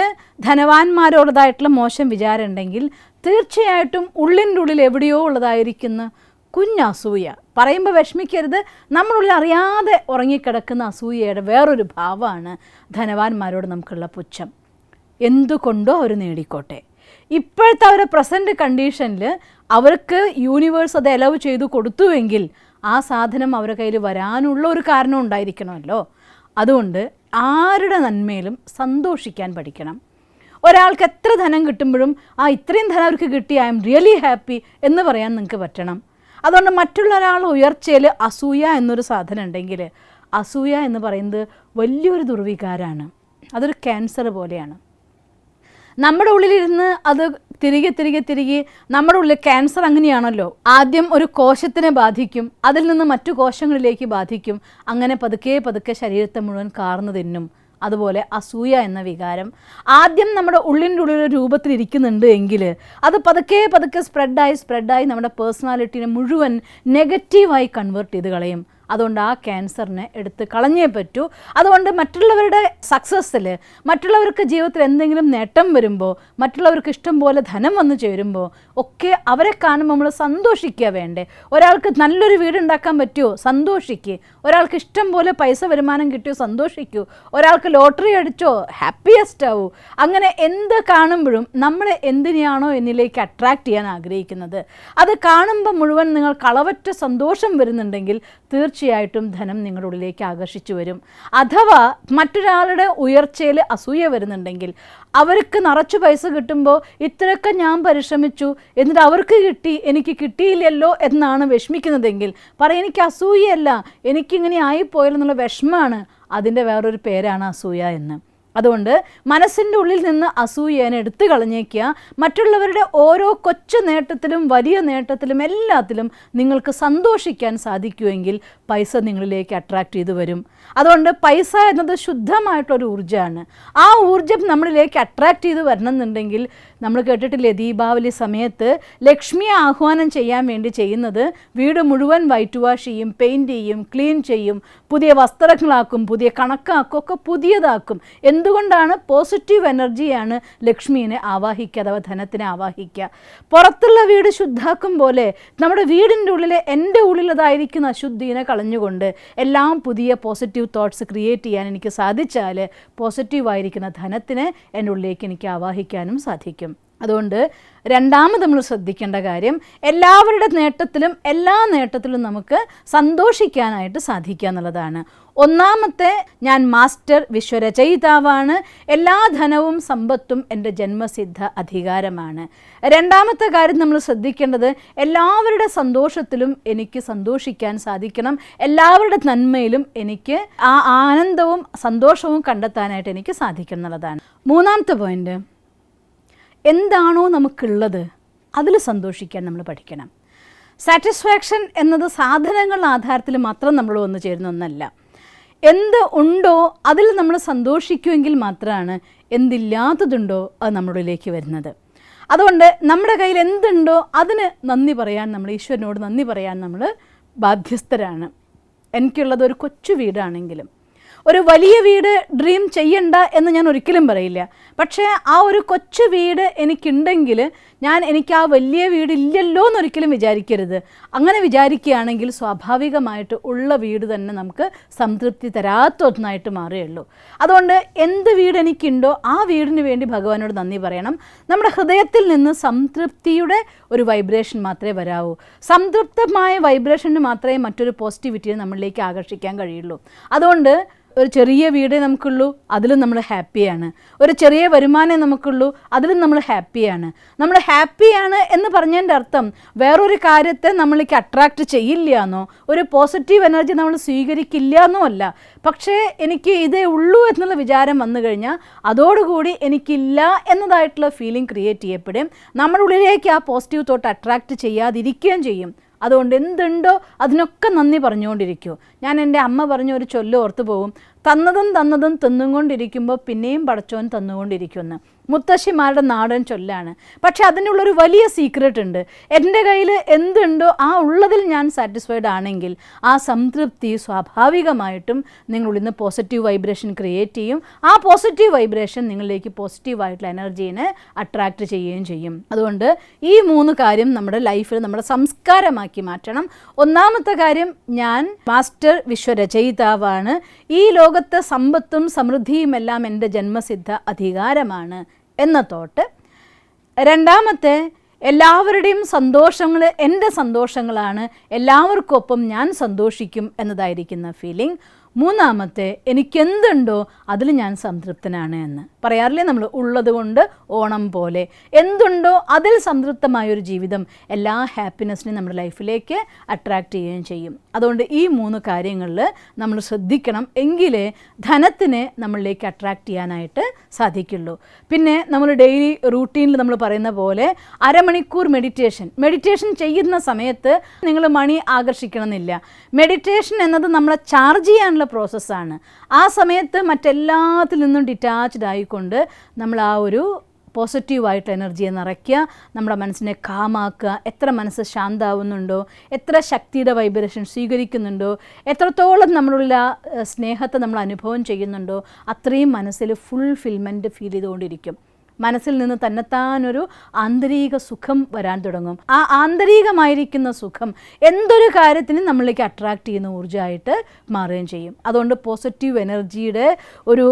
ധനവാന്മാരോടതായിട്ടുള്ള മോശം വിചാരം ഉണ്ടെങ്കിൽ തീർച്ചയായിട്ടും ഉള്ളിൻ്റെ ഉള്ളിൽ എവിടെയോ ഉള്ളതായിരിക്കുന്ന കുഞ്ഞസൂയ, പറയുമ്പോൾ വിഷമിക്കരുത്, നമ്മളുള്ളിൽ അറിയാതെ ഉറങ്ങിക്കിടക്കുന്ന അസൂയയുടെ വേറൊരു ഭാവമാണ് ധനവാന്മാരോട് നമുക്കുള്ള പുച്ഛം. എന്തുകൊണ്ടോ അവർ നേടിക്കോട്ടെ, ഇപ്പോഴത്തെ അവരുടെ പ്രസൻറ്റ് കണ്ടീഷനിൽ അവർക്ക് യൂണിവേഴ്സ് അത് അലവ് ചെയ്തു കൊടുത്തുവെങ്കിൽ ആ സാധനം അവരുടെ കയ്യിൽ വരാനുള്ള ഒരു കാരണം ഉണ്ടായിരിക്കണമല്ലോ. അതുകൊണ്ട് ആരുടെ നന്മയിലും സന്തോഷിക്കാൻ പഠിക്കണം. ഒരാൾക്ക് എത്ര ധനം കിട്ടുമ്പോഴും ഇത്രയും ധനം അവർക്ക് കിട്ടി, ഐ എം റിയലി ഹാപ്പി എന്ന് പറയാൻ നിങ്ങൾക്ക് പറ്റണം. അതുകൊണ്ട് മറ്റുള്ള ഒരാൾ ഉയർച്ചയിൽ അസൂയ എന്നൊരു സാധനം ഉണ്ടെങ്കിൽ, അസൂയ എന്ന് പറയുന്നത് വലിയൊരു ദുർവികാരമാണ്, അതൊരു ക്യാൻസർ പോലെയാണ്. നമ്മുടെ ഉള്ളിലിരുന്ന് അത് തിരികെ നമ്മുടെ ഉള്ളിൽ ക്യാൻസർ അങ്ങനെയാണല്ലോ, ആദ്യം ഒരു കോശത്തിനെ ബാധിക്കും, അതിൽ നിന്ന് മറ്റു കോശങ്ങളിലേക്ക് ബാധിക്കും, അങ്ങനെ പതുക്കെ ശരീരത്തെ മുഴുവൻ കാർന്നു തിന്നും. അതുപോലെ അസൂയ എന്ന വികാരം ആദ്യം നമ്മുടെ ഉള്ളിൻ്റെ ഉള്ളിൽ രൂപത്തിലിരിക്കുന്നുണ്ട് എങ്കിൽ അത് പതുക്കെ സ്പ്രെഡായി നമ്മുടെ പേഴ്സണാലിറ്റീനെ മുഴുവൻ നെഗറ്റീവായി കൺവേർട്ട് ചെയ്ത് കളയും. അതുകൊണ്ട് ആ ക്യാൻസറിനെ എടുത്ത് കളഞ്ഞേ പറ്റൂ. അതുകൊണ്ട് മറ്റുള്ളവരുടെ സക്സസ്സിൽ, മറ്റുള്ളവർക്ക് ജീവിതത്തിൽ എന്തെങ്കിലും നേട്ടം വരുമ്പോൾ, മറ്റുള്ളവർക്ക് ഇഷ്ടം പോലെ ധനം വന്നു ചേരുമ്പോൾ ഒക്കെ അവരെ കാണുമ്പോൾ നമ്മൾ സന്തോഷിക്കുക വേണ്ടേ? ഒരാൾക്ക് നല്ലൊരു വീടുണ്ടാക്കാൻ പറ്റുമോ? സന്തോഷിക്കുക. ഒരാൾക്ക് ഇഷ്ടം പോലെ പൈസ വരുമാനം കിട്ടിയോ? സന്തോഷിക്കൂ. ഒരാൾക്ക് ലോട്ടറി അടിച്ചോ? ഹാപ്പിയസ്റ്റ് ആവൂ. അങ്ങനെ എന്ത് കാണുമ്പോഴും നമ്മൾ എന്തിനെയാണോ എന്നിലേക്ക് അട്രാക്റ്റ് ചെയ്യാൻ ആഗ്രഹിക്കുന്നത് അത് കാണുമ്പോൾ മുഴുവൻ നിങ്ങൾ കളവറ്റ സന്തോഷം വരുന്നുണ്ടെങ്കിൽ തീർച്ചയായിട്ടും ധനം നിങ്ങളുടെ ഉള്ളിലേക്ക് ആകർഷിച്ചു വരും. അഥവാ മറ്റൊരാളുടെ ഉയർച്ചയിൽ അസൂയ വരുന്നുണ്ടെങ്കിൽ, അവർക്ക് നിറച്ചു പൈസ കിട്ടുമ്പോൾ ഇത്രയൊക്കെ ഞാൻ പരിശ്രമിച്ചു എന്നിട്ട് അവർക്ക് കിട്ടി, എനിക്ക് കിട്ടിയില്ലല്ലോ എന്നാണ് വിഷമിക്കുന്നതെങ്കിൽ എനിക്ക് അസൂയയല്ല, എനിക്കിങ്ങനെ ആയിപ്പോയല്ലെന്നുള്ള വിഷമമാണ്. അതിൻ്റെ വേറൊരു പേരാണ് അസൂയ എന്ന്. അതുകൊണ്ട് മനസ്സിൻ്റെ ഉള്ളിൽ നിന്ന് അസൂയേനെ എടുത്തു കളഞ്ഞേക്കുക. മറ്റുള്ളവരുടെ ഓരോ കൊച്ചു നേട്ടത്തിലും വലിയ നേട്ടത്തിലും എല്ലാത്തിലും നിങ്ങൾക്ക് സന്തോഷിക്കാൻ സാധിക്കുമെങ്കിൽ പൈസ നിങ്ങളിലേക്ക് അട്രാക്റ്റ് ചെയ്തു വരും. അതുകൊണ്ട് പൈസ എന്നത് ശുദ്ധമായിട്ടൊരു ഊർജ്ജമാണ്. ആ ഊർജ്ജം നമ്മളിലേക്ക് അട്രാക്റ്റ് ചെയ്ത് വരണമെന്നുണ്ടെങ്കിൽ, നമ്മൾ കേട്ടിട്ടില്ലേ ദീപാവലി സമയത്ത് ലക്ഷ്മിയെ ആഹ്വാനം ചെയ്യാൻ വേണ്ടി ചെയ്യുന്നത് വീട് മുഴുവൻ വൈറ്റ് വാഷ് ചെയ്യും, പെയിൻറ്റ് ചെയ്യും, ക്ലീൻ ചെയ്യും, പുതിയ വസ്ത്രങ്ങളാക്കും, പുതിയ കണക്കാക്കും, ഒക്കെ പുതിയതാക്കും. എന്തുകൊണ്ടാണ് പോസിറ്റീവ് എനർജിയാണ് ലക്ഷ്മീനെ ആവാഹിക്കുക അഥവാ ധനത്തിനെ ആവാഹിക്കുക. പുറത്തുള്ള വീട് ശുദ്ധാക്കും പോലെ നമ്മുടെ വീടിൻ്റെ ഉള്ളിലെ എൻ്റെ ഉള്ളിലതായിരിക്കുന്ന അശുദ്ധീനെ കളഞ്ഞുകൊണ്ട് എല്ലാം പുതിയ പോസിറ്റീവ് തോട്ട്സ് ക്രിയേറ്റ് ചെയ്യാൻ എനിക്ക് സാധിച്ചാൽ പോസിറ്റീവായിരിക്കുന്ന ധനത്തിനെ എൻ്റെ ഉള്ളിലേക്ക് എനിക്ക് ആവാഹിക്കാനും സാധിക്കും. അതുകൊണ്ട് രണ്ടാമത് നമ്മൾ ശ്രദ്ധിക്കേണ്ട കാര്യം, എല്ലാവരുടെ നേട്ടത്തിലും എല്ലാ നേട്ടത്തിലും നമുക്ക് സന്തോഷിക്കാനായിട്ട് സാധിക്കുക എന്നുള്ളതാണ്. ഒന്നാമത്തെ, ഞാൻ മാസ്റ്റർ വിശ്വരചയിതാവാണ്, എല്ലാ ധനവും സമ്പത്തും എൻ്റെ ജന്മസിദ്ധ അധികാരമാണ്. രണ്ടാമത്തെ കാര്യം നമ്മൾ ശ്രദ്ധിക്കേണ്ടത്, എല്ലാവരുടെ സന്തോഷത്തിലും എനിക്ക് സന്തോഷിക്കാൻ സാധിക്കണം, എല്ലാവരുടെ നന്മയിലും എനിക്ക് ആ ആനന്ദവും സന്തോഷവും കണ്ടെത്താനായിട്ട് എനിക്ക് സാധിക്കണം എന്നുള്ളതാണ്. മൂന്നാമത്തെ പോയിന്റ്, എന്താണോ നമുക്കുള്ളത് അതിൽ സന്തോഷിക്കാൻ നമ്മൾ പഠിക്കണം. സാറ്റിസ്ഫാക്ഷൻ എന്നത് സാധനങ്ങളുടെ ആധാരത്തിൽ മാത്രം നമ്മൾ വന്നു ചേരുന്ന ഒന്നല്ല. എന്ത് ഉണ്ടോ അതിൽ നമ്മൾ സന്തോഷിക്കുമെങ്കിൽ മാത്രമാണ് എന്തില്ലാത്തതുണ്ടോ അത് നമ്മളിലേക്ക് വരുന്നത്. അതുകൊണ്ട് നമ്മുടെ കയ്യിൽ എന്തുണ്ടോ അതിന് നന്ദി പറയാൻ, നമ്മൾ ഈശ്വരനോട് നന്ദി പറയാൻ നമ്മൾ ബാധ്യസ്ഥരാണ്. എനിക്കുള്ളത് ഒരു കൊച്ചു വീടാണെങ്കിലും, ഒരു വലിയ വീട് ഡ്രീം ചെയ്യണ്ട എന്ന് ഞാൻ ഒരിക്കലും പറയില്ല. പക്ഷേ ആ ഒരു കൊച്ചു വീട് എനിക്കുണ്ടെങ്കിൽ എനിക്ക് ആ വലിയ വീടില്ലല്ലോ എന്നൊരിക്കലും വിചാരിക്കരുത്. അങ്ങനെ വിചാരിക്കുകയാണെങ്കിൽ സ്വാഭാവികമായിട്ട് ഉള്ള വീട് തന്നെ നമുക്ക് സംതൃപ്തി തരാത്ത ഒന്നായിട്ട് മാറുകയുള്ളൂ. അതുകൊണ്ട് എന്ത് വീട് എനിക്കുണ്ടോ ആ വീടിന് വേണ്ടി ഭഗവാനോട് നന്ദി പറയണം. നമ്മുടെ ഹൃദയത്തിൽ നിന്ന് സംതൃപ്തിയുടെ ഒരു വൈബ്രേഷൻ മാത്രമേ വരാവൂ. സംതൃപ്തമായ വൈബ്രേഷന് മാത്രമേ മറ്റൊരു പോസിറ്റിവിറ്റിയെ നമ്മളിലേക്ക് ആകർഷിക്കാൻ കഴിയുള്ളൂ. അതുകൊണ്ട് ഒരു ചെറിയ വീടേ നമുക്കുള്ളൂ, അതിലും നമ്മൾ ഹാപ്പിയാണ്. ഒരു ചെറിയ വരുമാനമേ നമുക്കുള്ളൂ, അതിലും നമ്മൾ ഹാപ്പിയാണ്. നമ്മൾ ഹാപ്പിയാണ് എന്ന് പറഞ്ഞതിൻ്റെ അർത്ഥം വേറൊരു കാര്യത്തെ നമ്മൾക്ക് അട്രാക്റ്റ് ചെയ്യില്ല എന്നോ ഒരു പോസിറ്റീവ് എനർജി നമ്മൾ സ്വീകരിക്കില്ല എന്നോ അല്ല. പക്ഷേ എനിക്ക് ഇതേ ഉള്ളൂ എന്നുള്ള വിചാരം വന്നു കഴിഞ്ഞാൽ അതോടുകൂടി എനിക്കില്ല എന്നതായിട്ടുള്ള ഫീലിംഗ് ക്രിയേറ്റ് ചെയ്യപ്പെടും. നമ്മുടെ ഉള്ളിലേക്ക് ആ പോസിറ്റീവ് തോട്ട് അട്രാക്റ്റ് ചെയ്യാതിരിക്കുകയും ചെയ്യും. അതുകൊണ്ട് എന്തുണ്ടോ അതിനൊക്കെ നന്ദി പറഞ്ഞുകൊണ്ടിരിക്കൂ. ഞാൻ എൻ്റെ അമ്മ പറഞ്ഞ ഒരു ചൊല്ല് ഓർത്ത് പോകും, തന്നതും തിന്നുകൊണ്ടിരിക്കുമ്പോൾ പിന്നെയും പടച്ചോൻ തന്നുകൊണ്ടിരിക്കുമെന്ന്. മുത്തശ്ശിമാരുടെ നാടൻ ചൊല്ലാണ്. പക്ഷെ അതിനുള്ളൊരു വലിയ സീക്രട്ട് ഉണ്ട്. എൻ്റെ കയ്യിൽ എന്തുണ്ടോ ആ ഉള്ളതിൽ ഞാൻ സാറ്റിസ്ഫൈഡ് ആണെങ്കിൽ ആ സംതൃപ്തി സ്വാഭാവികമായിട്ടും നിങ്ങളുള്ളിൽ നിന്ന് പോസിറ്റീവ് വൈബ്രേഷൻ ക്രിയേറ്റ് ചെയ്യും. ആ പോസിറ്റീവ് വൈബ്രേഷൻ നിങ്ങളിലേക്ക് പോസിറ്റീവായിട്ടുള്ള എനർജീനെ അട്രാക്റ്റ് ചെയ്യുകയും ചെയ്യും. അതുകൊണ്ട് ഈ 3 കാര്യം നമ്മുടെ ലൈഫിൽ നമ്മുടെ സംസ്കാരമാക്കി മാറ്റണം. ഒന്നാമത്തെ കാര്യം, ഞാൻ മാസ്റ്റർ വിശ്വരചയിതാവാണ്, ഈ ലോകത്തെ സമ്പത്തും സമൃദ്ധിയും എല്ലാം എൻ്റെ ജന്മസിദ്ധ അധികാരമാണ് എന്ന തോട്ട്. രണ്ടാമത്തെ, എല്ലാവരുടെയും സന്തോഷങ്ങൾ എൻ്റെ സന്തോഷങ്ങളാണ്, എല്ലാവർക്കൊപ്പം ഞാൻ സന്തോഷിക്കും എന്നതായിരിക്കുന്ന ഫീലിംഗ്. മൂന്നാമത്തെ, എനിക്കെന്തുണ്ടോ അതിൽ ഞാൻ സംതൃപ്തനാണ് എന്ന് പറയാറില്ലേ നമ്മൾ, ഉള്ളത് കൊണ്ട് ഓണം പോലെ. എന്തുണ്ടോ അതിൽ സംതൃപ്തമായൊരു ജീവിതം എല്ലാ ഹാപ്പിനെസ്സിനും നമ്മുടെ ലൈഫിലേക്ക് അട്രാക്റ്റ് ചെയ്യുകയും ചെയ്യും. അതുകൊണ്ട് ഈ 3 കാര്യങ്ങളിൽ നമ്മൾ ശ്രദ്ധിക്കണം, എങ്കിലേ ധനത്തിനെ നമ്മളിലേക്ക് അട്രാക്റ്റ് ചെയ്യാനായിട്ട് സാധിക്കുള്ളൂ. പിന്നെ നമ്മൾ ഡെയിലി റൂട്ടീനിൽ നമ്മൾ പറയുന്ന പോലെ അരമണിക്കൂർ മെഡിറ്റേഷൻ ചെയ്യുന്ന സമയത്ത് നിങ്ങൾ മണി ആകർഷിക്കണമെന്നില്ല. മെഡിറ്റേഷൻ എന്നത് നമ്മളെ ചാർജ് ചെയ്യാനുള്ള പ്രോസസ്സാണ്. ആ സമയത്ത് മറ്റെല്ലാത്തിൽ നിന്നും ഡിറ്റാച്ച്ഡ് ആയിക്കൊണ്ട് നമ്മൾ ആ ഒരു പോസിറ്റീവായിട്ട് എനർജിയെ നിറയ്ക്കുക, നമ്മുടെ മനസ്സിനെ കാമാക്കുക. എത്ര മനസ്സ് ശാന്താവുന്നുണ്ടോ, എത്ര ശക്തിയുടെ വൈബ്രേഷൻ സ്വീകരിക്കുന്നുണ്ടോ, എത്രത്തോളം നമ്മളുള്ള സ്നേഹത്തെ നമ്മൾ അനുഭവം ചെയ്യുന്നുണ്ടോ, അത്രയും മനസ്സിൽ ഫുൾഫിൽമെൻറ്റ് ഫീൽ ചെയ്തുകൊണ്ടിരിക്കും. മനസ്സിൽ നിന്ന് തന്നെത്താനൊരു ആന്തരിക സുഖം വരാൻ തുടങ്ങും. ആ ആന്തരികമായിരിക്കുന്ന സുഖം എന്തൊരു കാര്യത്തിനും നമ്മളിലേക്ക് അട്രാക്റ്റ് ചെയ്യുന്ന ഊർജ്ജമായിട്ട് മാറുകയും ചെയ്യും. അതുകൊണ്ട് പോസിറ്റീവ് എനർജിയുടെ ഒരു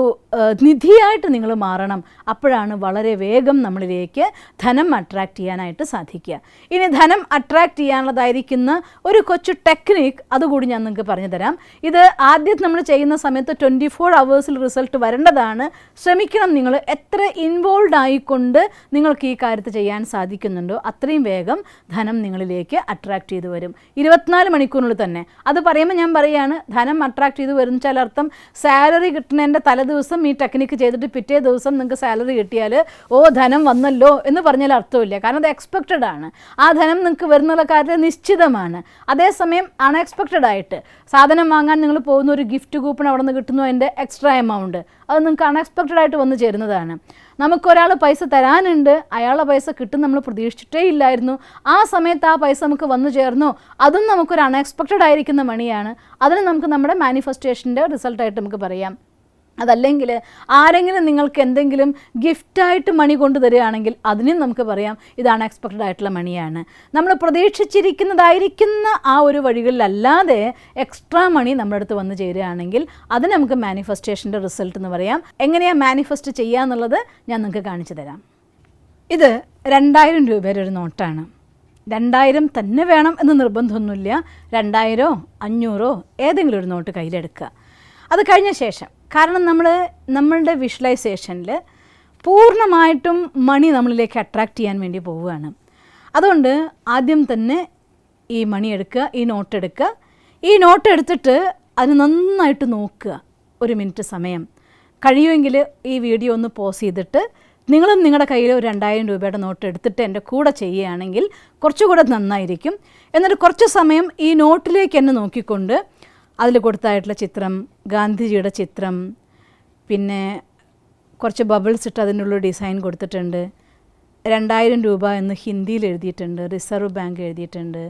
നിധിയായിട്ട് നിങ്ങൾ മാറണം. അപ്പോഴാണ് വളരെ വേഗം നമ്മളിലേക്ക് ധനം അട്രാക്റ്റ് ചെയ്യാനായിട്ട് സാധിക്കുക. ഇനി ധനം അട്രാക്റ്റ് ചെയ്യാനുള്ളതായിരിക്കുന്ന ഒരു കൊച്ചു ടെക്നിക്ക് അതുകൂടി ഞാൻ നിങ്ങൾക്ക് പറഞ്ഞു തരാം. ഇത് ആദ്യം നമ്മൾ ചെയ്യുന്ന സമയത്ത് 24 hours റിസൾട്ട് വരേണ്ടതാണ്. ശ്രമിക്കണം, നിങ്ങൾ എത്ര ഇൻവോൾവ് ആയിക്കൊണ്ട് നിങ്ങൾക്ക് ഈ കാര്യത്തിൽ ചെയ്യാൻ സാധിക്കുന്നുണ്ടോ അത്രയും വേഗം ധനം നിങ്ങളിലേക്ക് അട്രാക്റ്റ് ചെയ്ത് വരും. 24 മണിക്കൂറിനുള്ളിൽ തന്നെ. അത് പറയുമ്പോൾ ഞാൻ പറയുകയാണ്, ധനം അട്രാക്റ്റ് ചെയ്ത് വരുന്ന ചില അർത്ഥം സാലറി കിട്ടുന്നതിൻ്റെ തലേദിവസം ഈ ടെക്നിക്ക് ചെയ്തിട്ട് പിറ്റേ ദിവസം നിങ്ങൾക്ക് സാലറി കിട്ടിയാൽ ഓ ധനം വന്നല്ലോ എന്ന് പറഞ്ഞാൽ അർത്ഥമില്ല. കാരണം അത് എക്സ്പെക്റ്റഡ് ആണ്. ആ ധനം നിങ്ങൾക്ക് വരുന്നുള്ള കാര്യത്തിൽ നിശ്ചിതമാണ്. അതേസമയം അൺഎക്സ്പെക്റ്റഡ് ആയിട്ട് സാധനം വാങ്ങാൻ നിങ്ങൾ പോകുന്ന ഒരു ഗിഫ്റ്റ് കൂപ്പൺ അവിടെ നിന്ന് കിട്ടുന്നു, അതിൻ്റെ എക്സ്ട്രാ എമൗണ്ട്, അത് നിങ്ങൾക്ക് അൺഎക്സ്പെക്റ്റഡ് ആയിട്ട് വന്നു ചേരുന്നതാണ്. നമുക്കൊരാൾ പൈസ തരാനുണ്ട്, അയാളുടെ പൈസ കിട്ടും നമ്മൾ പ്രതീക്ഷിച്ചിട്ടേ ഇല്ലായിരുന്നു, ആ സമയത്ത് ആ പൈസ നമുക്ക് വന്നു ചേർന്നു, അതും നമുക്കൊരു അൺഎക്സ്പെക്റ്റഡ് ആയിരിക്കുന്ന മണിയാണ്. അതിന് നമുക്ക് നമ്മുടെ മാനിഫെസ്റ്റേഷൻ്റെ റിസൾട്ടായിട്ട് നമുക്ക് പറയാം. അതല്ലെങ്കിൽ ആരെങ്കിലും നിങ്ങൾക്ക് എന്തെങ്കിലും ഗിഫ്റ്റായിട്ട് മണി കൊണ്ട് തരികയാണെങ്കിൽ അതിനും നമുക്ക് പറയാം ഇത് അൺഎക്സ്പെക്റ്റഡ് ആയിട്ടുള്ള മണിയാണ്. നമ്മൾ പ്രതീക്ഷിച്ചിരിക്കുന്നതായിരിക്കുന്ന ആ ഒരു വഴികളിലല്ലാതെ എക്സ്ട്രാ മണി നമ്മുടെ അടുത്ത് വന്ന് ചേരുകയാണെങ്കിൽ അത് നമുക്ക് മാനിഫെസ്റ്റേഷൻ്റെ റിസൾട്ട് എന്ന് പറയാം. എങ്ങനെയാണ് മാനിഫെസ്റ്റ് ചെയ്യുക എന്നുള്ളത് ഞാൻ നിങ്ങൾക്ക് കാണിച്ചു തരാം. ഇത് 2000 രൂപയുടെ ഒരു നോട്ടാണ്. 2000 തന്നെ വേണം എന്ന് നിർബന്ധമൊന്നുമില്ല. 2000 500 ഏതെങ്കിലും ഒരു നോട്ട് കയ്യിലെടുക്കുക. അത് കഴിഞ്ഞ ശേഷം, കാരണം നമ്മളുടെ വിഷ്വലൈസേഷനിൽ പൂർണ്ണമായിട്ടും മണി നമ്മളിലേക്ക് അട്രാക്റ്റ് ചെയ്യാൻ വേണ്ടി പോവുകയാണ്. അതുകൊണ്ട് ആദ്യം തന്നെ ഈ മണി എടുക്കുക, ഈ നോട്ട് എടുക്കുക. ഈ നോട്ട് എടുത്തിട്ട് അത് നന്നായിട്ട് നോക്കുക. 1 മിനിറ്റ് സമയം കഴിയുമെങ്കിൽ ഈ വീഡിയോ ഒന്ന് പോസ് ചെയ്തിട്ട് നിങ്ങളും നിങ്ങളുടെ കയ്യിൽ ഒരു 2000 രൂപയുടെ നോട്ട് എടുത്തിട്ട് എൻ്റെ കൂടെ ചെയ്യുകയാണെങ്കിൽ കുറച്ചുകൂടെ നന്നായിരിക്കും. എന്നിട്ട് കുറച്ച് സമയം ഈ നോട്ടിലേക്ക് തന്നെ നോക്കിക്കൊണ്ട് അതിൽ കൊടുത്തായിട്ടുള്ള ചിത്രം, ഗാന്ധിജിയുടെ ചിത്രം, പിന്നെ കുറച്ച് ബബിൾസ് ഇട്ട് അതിനുള്ള ഡിസൈൻ കൊടുത്തിട്ടുണ്ട്. 2000 രൂപ എന്ന് ഹിന്ദിയിൽ എഴുതിയിട്ടുണ്ട്, റിസർവ് ബാങ്ക് എഴുതിയിട്ടുണ്ട്.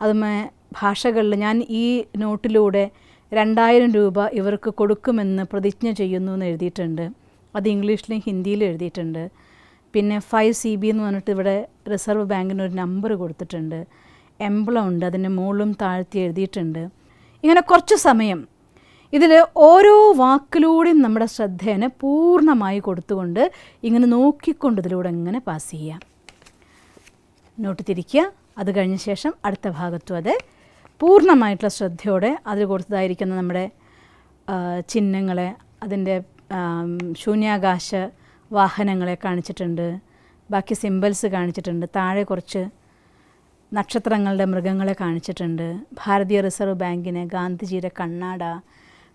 അതുമേ ഭാഷകളിൽ ഞാൻ ഈ നോട്ടിലൂടെ 2000 രൂപ ഇവർക്ക് കൊടുക്കുമെന്ന് പ്രതിജ്ഞ ചെയ്യുന്നു എന്ന് എഴുതിയിട്ടുണ്ട്. അത് ഇംഗ്ലീഷിലും ഹിന്ദിയിലും എഴുതിയിട്ടുണ്ട്. പിന്നെ 5 CB എന്ന് പറഞ്ഞിട്ട് ഇവിടെ റിസർവ് ബാങ്കിനൊരു നമ്പർ കൊടുത്തിട്ടുണ്ട്. എംബ്ലം ഉണ്ട്, അതിൻ്റെ മുകളിലും താഴ്ത്തി എഴുതിയിട്ടുണ്ട്. ഇങ്ങനെ കുറച്ച് സമയം ഇതിൽ ഓരോ വാക്കിലൂടെയും നമ്മുടെ ശ്രദ്ധേനെ പൂർണ്ണമായി കൊടുത്തുകൊണ്ട് ഇങ്ങനെ നോക്കിക്കൊണ്ട് ഇതിലൂടെ ഇങ്ങനെ പാസ് ചെയ്യാം. നോട്ട് തിരിക്കുക. അത് കഴിഞ്ഞ ശേഷം അടുത്ത ഭാഗത്തും അത് പൂർണ്ണമായിട്ടുള്ള ശ്രദ്ധയോടെ അതിൽ കൊടുത്തതായിരിക്കുന്ന നമ്മുടെ ചിഹ്നങ്ങളെ, അതിൻ്റെ ശൂന്യാകാശ വാഹനങ്ങളെ കാണിച്ചിട്ടുണ്ട്. ബാക്കി സിംബൽസ് കാണിച്ചിട്ടുണ്ട്. താഴെ കുറച്ച് നക്ഷത്രങ്ങളുടെ മൃഗങ്ങളെ കാണിച്ചിട്ടുണ്ട്. ഭാരതീയ റിസർവ് ബാങ്കിന് ഗാന്ധിജിയുടെ കണ്ണാട,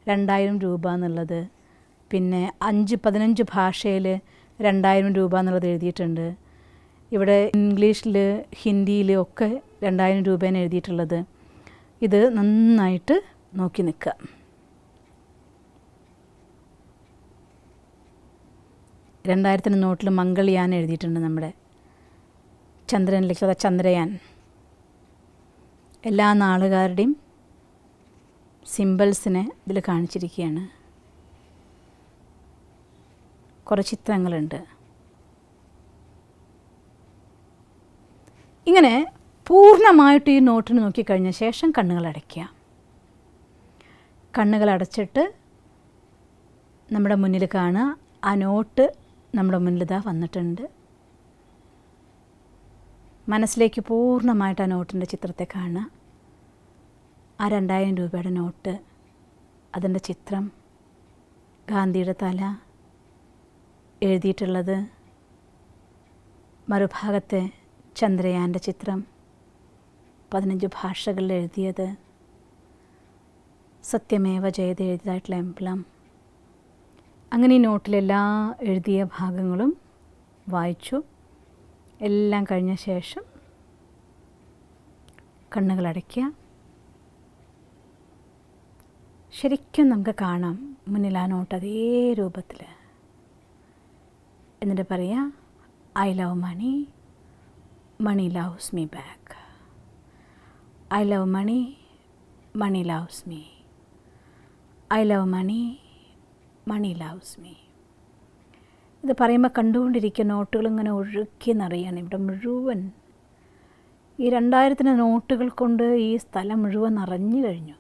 2000 രൂപ എന്നുള്ളത്, പിന്നെ 15 ഭാഷയിൽ 2000 രൂപ എന്നുള്ളത് എഴുതിയിട്ടുണ്ട്. ഇവിടെ ഇംഗ്ലീഷിൽ ഹിന്ദിയിൽ ഒക്കെ 2000 രൂപയാണ് എഴുതിയിട്ടുള്ളത്. ഇത് നന്നായിട്ട് നോക്കി നിൽക്കുക. രണ്ടായിരത്തിന് നോട്ടിൽ മംഗൾയാൻ എഴുതിയിട്ടുണ്ട്. നമ്മുടെ ചന്ദ്രനിലേക്ക്, അതാ ചന്ദ്രയാൻ. എല്ലാ നാളുകാരുടെയും സിംബൽസിനെ ഇതിൽ കാണിച്ചിരിക്കുകയാണ്. കുറേ ചിത്രങ്ങളുണ്ട്. ഇങ്ങനെ പൂർണ്ണമായിട്ട് ഈ നോട്ടിന് നോക്കിക്കഴിഞ്ഞ ശേഷം കണ്ണുകളടയ്ക്കുക. കണ്ണുകളടച്ചിട്ട് നമ്മുടെ മുന്നിൽ കാണുക. ആ നോട്ട് നമ്മുടെ മുന്നിൽ ഇതാ വന്നിട്ടുണ്ട്. മനസ്സിലേക്ക് പൂർണ്ണമായിട്ട് ആ നോട്ടിൻ്റെ ചിത്രത്തെ കാണുക. ആ 2000 രൂപയുടെ നോട്ട്, അതിൻ്റെ ചിത്രം, ഗാന്ധിയുടെ തല എഴുതിയിട്ടുള്ളത്, മറുഭാഗത്തെ ചന്ദ്രയാൻ്റെ ചിത്രം, 15 ഭാഷകളിൽ എഴുതിയത്, സത്യമേവ ജയത എഴുതിയതായിട്ടുള്ള എംബ്ലം. അങ്ങനെ ഈ നോട്ടിലെല്ലാ എഴുതിയ ഭാഗങ്ങളും വായിച്ചു. എല്ലാം കഴിഞ്ഞ ശേഷം കണ്ണുകളടയ്ക്കുക. ശരിക്കും നമുക്ക് കാണാം മുന്നിൽ ആ നോട്ട് അതേ രൂപത്തിൽ. എന്നിട്ട് പറയാം, I love money, money loves me back. I love money, money loves me. I love money, money loves me. ഇത് പറയുമ്പോൾ കണ്ടുകൊണ്ടിരിക്കുന്ന നോട്ടുകൾ ഇങ്ങനെ ഒഴുക്കി നിറയാണ് ഇവിടെ മുഴുവൻ. ഈ 2000 നോട്ടുകൾ കൊണ്ട് ഈ സ്ഥലം മുഴുവൻ നിറഞ്ഞു കഴിഞ്ഞു.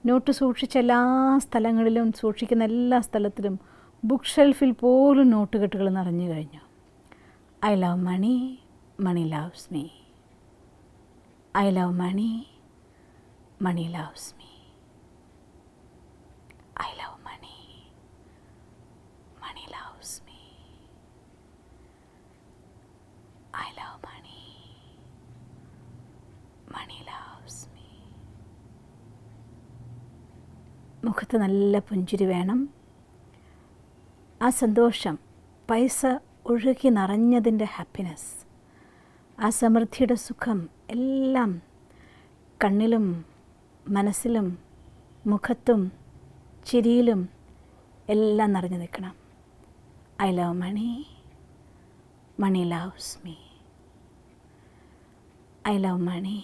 നോട്ട് സൂക്ഷിച്ച എല്ലാ സ്ഥലങ്ങളിലും, സൂക്ഷിക്കുന്ന എല്ലാ സ്ഥലത്തിലും, ബുക്ക് ഷെൽഫിൽ പോലും നോട്ടുകെട്ടുകൾ നിറഞ്ഞു കഴിഞ്ഞു. I love money, money loves me. I love money, money loves me. I love money, money loves me. I love money, money loves me. മുഖത്ത് നല്ല പുഞ്ചിരി വേണം. ആ സന്തോഷം, പൈസ ഒഴുകി നിറഞ്ഞതിൻ്റെ ഹാപ്പിനെസ്, ആ സമൃദ്ധിയുടെ സുഖം എല്ലാം കണ്ണിലും മനസ്സിലും മുഖത്തും ചിരിയിലും എല്ലാം നിറഞ്ഞു നിൽക്കണം. I love money, money loves me. I love money,